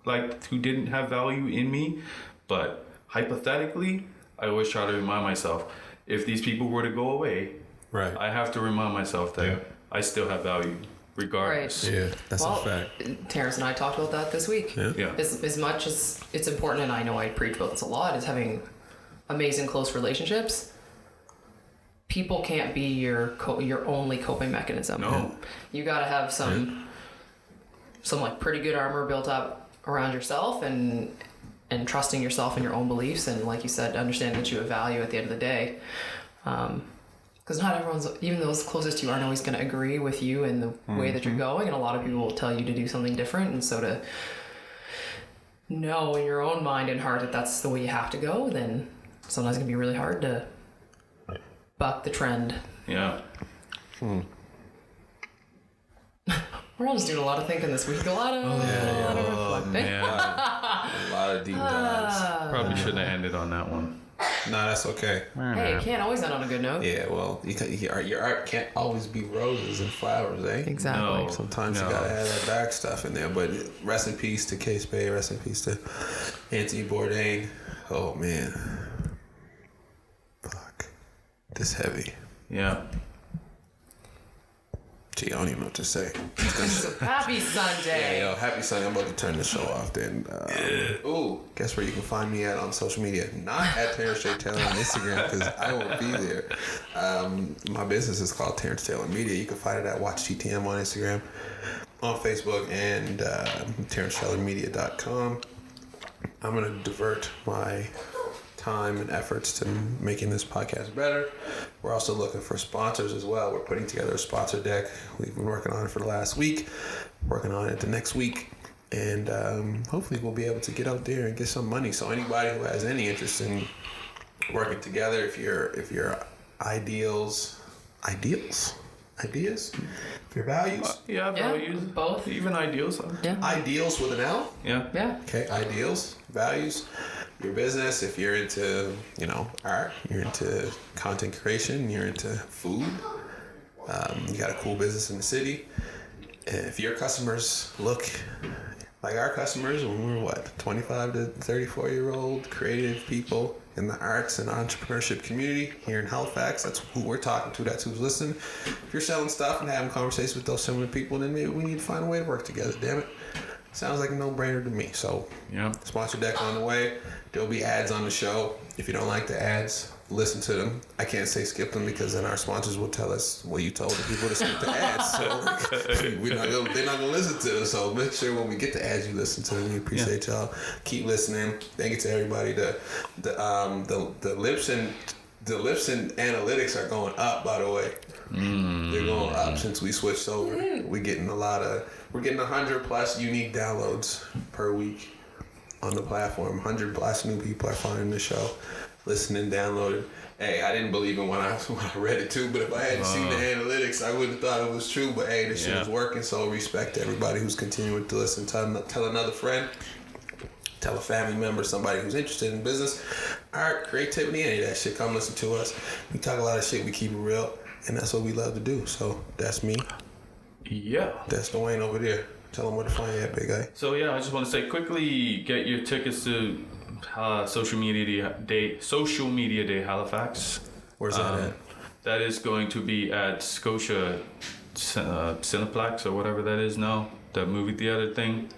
who didn't have value in me. But hypothetically, I always try to remind myself, if these people were to go away, right, I have to remind myself that I still have value, regardless. Right. Yeah, that's a fact. Terrence and I talked about that this week. Yeah. As much as it's important, and I know I preach about this a lot, is having amazing close relationships. People can't be your only coping mechanism. No. You got to have some pretty good armor built up around yourself and trusting yourself and your own beliefs, and like you said, understanding that you have value at the end of the day. Because not everyone's, even those closest to you, aren't always going to agree with you in the way that you're going, and a lot of people will tell you to do something different, and so to know in your own mind and heart that that's the way you have to go, then sometimes it can be really hard to buck the trend. Yeah. We're all just doing a lot of thinking this week, a lot of reflecting. Man. A lot of deep dives. Probably shouldn't have ended on that one. Nah, that's okay. Hey, it can't always end on a good note. Yeah, well, your art can't always be roses and flowers, eh? Exactly. No. Sometimes you gotta have that dark stuff in there. But rest in peace to Kate Spade. Rest in peace to Anthony Bordain. Oh man, fuck, this heavy. Yeah. Gee, I don't even know what to say. Happy Sunday. Yeah, yo, happy Sunday. I'm about to turn the show off then. Guess where you can find me at on social media? Not at Terrence J. Taylor on Instagram, because I won't be there. My business is called Terrence Taylor Media. You can find it at WatchTTM on Instagram, on Facebook, and TerrenceTaylorMedia.com. I'm going to divert my time and efforts to making this podcast better. We're also looking for sponsors as well. We're putting together a sponsor deck. We've been working on it for the last week, working on it the next week, and hopefully we'll be able to get out there and get some money. So anybody who has any interest in working together, if your ideas, if your values, values, both, even ideals. ideals with an L. Yeah. Okay, ideals, values, your business. If you're into, art, you're into content creation, you're into food, you got a cool business in the city. If your customers look like our customers, when we're 25 to 34-year-old creative people in the arts and entrepreneurship community here in Halifax, that's who we're talking to, that's who's listening. If you're selling stuff and having conversations with those similar people, then maybe we need to find a way to work together, damn it. Sounds like a no-brainer to me. So, sponsor deck on the way. There'll be ads on the show. If you don't like the ads, listen to them. I can't say skip them because then our sponsors will tell us, well, you told the people to skip the ads. So they're not going to listen to them. So make sure when we get the ads, you listen to them. We appreciate y'all. Keep listening. Thank you to everybody. The lips and analytics are going up, by the way. They're going up since we switched over. We're getting 100 plus unique downloads per week on the platform. 100 plus new people are finding the show, listening, downloading. Hey, I didn't believe it when I read it too, but if I hadn't seen the analytics, I wouldn't have thought it was true. But hey, this shit is working, so respect to everybody who's continuing to listen. Tell another friend. Tell a family member, somebody who's interested in business, art, creativity, any of that shit. Come listen to us. We talk a lot of shit. We keep it real. And that's what we love to do. So that's me. Yeah. That's Duane over there. Tell them where to find you at, big guy. So I just want to say quickly, get your tickets to Social Media Day Halifax. Where's that at? That is going to be at Scotia Cineplex or whatever that is now. That movie theater thing.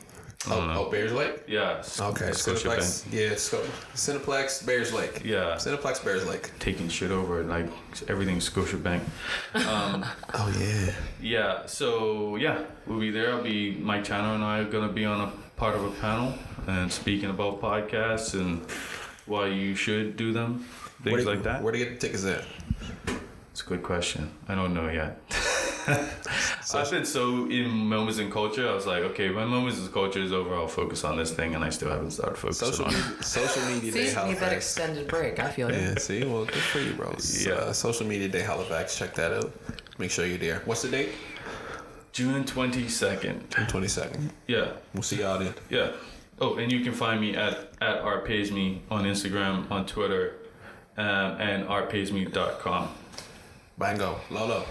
Bears Lake? Yeah. Okay, Scotia Cineplex. Bank. Yeah, Cineplex, Bears Lake. Yeah. Cineplex, Bears Lake. Taking shit over, like everything's Scotia Bank. Oh, yeah. Yeah, so yeah, we'll be there. Mike Tanner and I are going to be on a part of a panel and speaking about podcasts and why you should do them, things like that. Where to get the tickets at? It's a good question. I don't know yet. I've been so in moments in culture. I was like, okay, my moments in culture is over. I'll focus on this thing, and I still haven't started focusing on it. Social Media Day See, you need that Halifax. extended break. I feel you. Yeah, see? Well, good for you, bro. Yeah. Social Media Day Halifax. Check that out. Make sure you're there. What's the date? June 22nd. June 22nd. Yeah, We'll see y'all then. yeah. Oh, and you can find me at rpaysme on Instagram, on Twitter, and rpaysme.com. Bango. Lolo.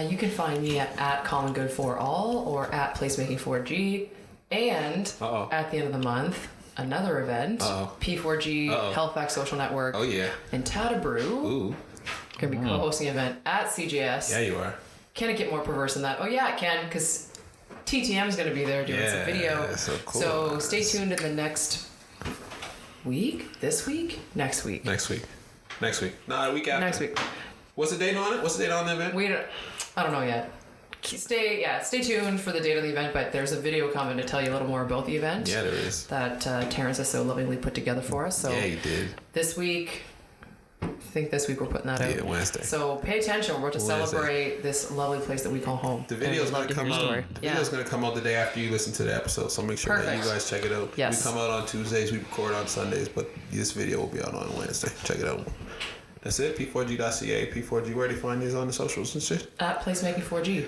You can find me at Common Good for All or at Placemaking4G. And at the end of the month, another event, P4G, Halifax Social Network, and Tatabrew. Ooh. Going to be co-hosting an event at CJS. Yeah, you are. Can it get more perverse than that? Oh, yeah, it can, because TTM is going to be there doing some video. So cool. So stay tuned in the next week? This week? Next week. Next week. No, the week after. Next week. What's the date on it? What's the date on the event? I don't know yet. Stay tuned for the date of the event, but there's a video coming to tell you a little more about the event. Yeah, there is. That Terrence has so lovingly put together for us. So Yeah, you did. this week, I think this week we're putting that out. Yeah, Wednesday. So pay attention. We're to celebrate this lovely place that we call home. The video's And we'd love gonna come hear your out. story. The video's gonna come out the day after you listen to the episode. So make sure that Perfect. you guys check it out. Yes. We come out on Tuesdays. We record on Sundays, but this video will be out on Wednesday. Check it out. That's it. P4G.ca. P4G. Where do you find these on the socials and shit? At Placemaking4G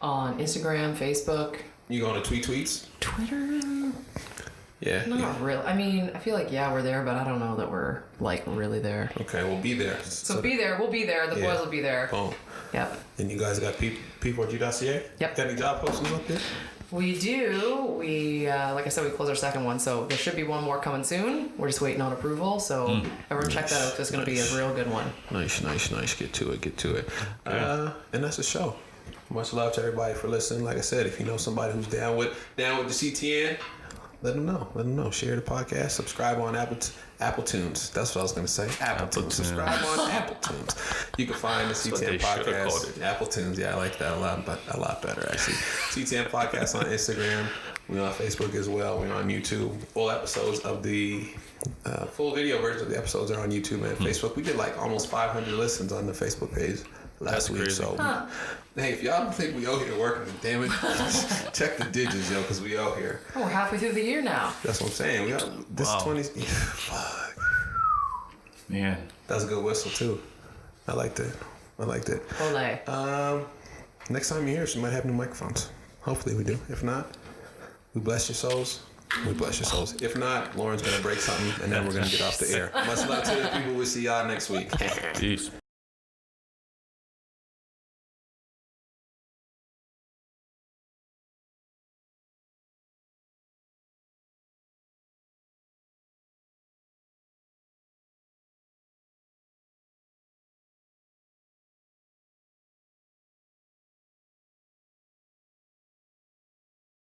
on Instagram, Facebook, You going to tweets? Twitter. Yeah. Not really. I mean, I feel like we're there, but I don't know that we're like really there. Okay, we'll be there. So be there. We'll be there. The boys will be there. Boom. Yep. And you guys got P4G.ca? Yep. Got any job postings up there? We do. We, like I said, we closed our second one, so there should be one more coming soon. We're just waiting on approval, so everyone check that out. 'Cause it's going to be a real good one. Nice. Get to it. And that's the show. Much love to everybody for listening. Like I said, if you know somebody who's down with the CTN, let them know. Share the podcast. Subscribe on Apple Tunes. That's what I was going to say. Apple Tunes. Subscribe on Apple Tunes. You can find the CTN podcast. Apple Tunes. Yeah, I like that a lot better actually. CTN podcast on Instagram. We're on Facebook as well. We're on YouTube. Full episodes of the full video versions of the episodes are on YouTube and Facebook. We did like almost 500 listens on the Facebook page last week. Crazy. So, hey, if y'all don't think we out here working, damn it, check the digits, yo, because we out here. Oh, we're halfway through the year now. That's what I'm saying. We got this 20. Fuck. Man. That's a good whistle too. I liked it. Olay. Next time you're here, we might have new microphones. Hopefully we do. If not, we bless your souls. If not, Lauren's gonna break something, and then we're gonna get off the air. Much love to the people. We'll see y'all next week. Peace.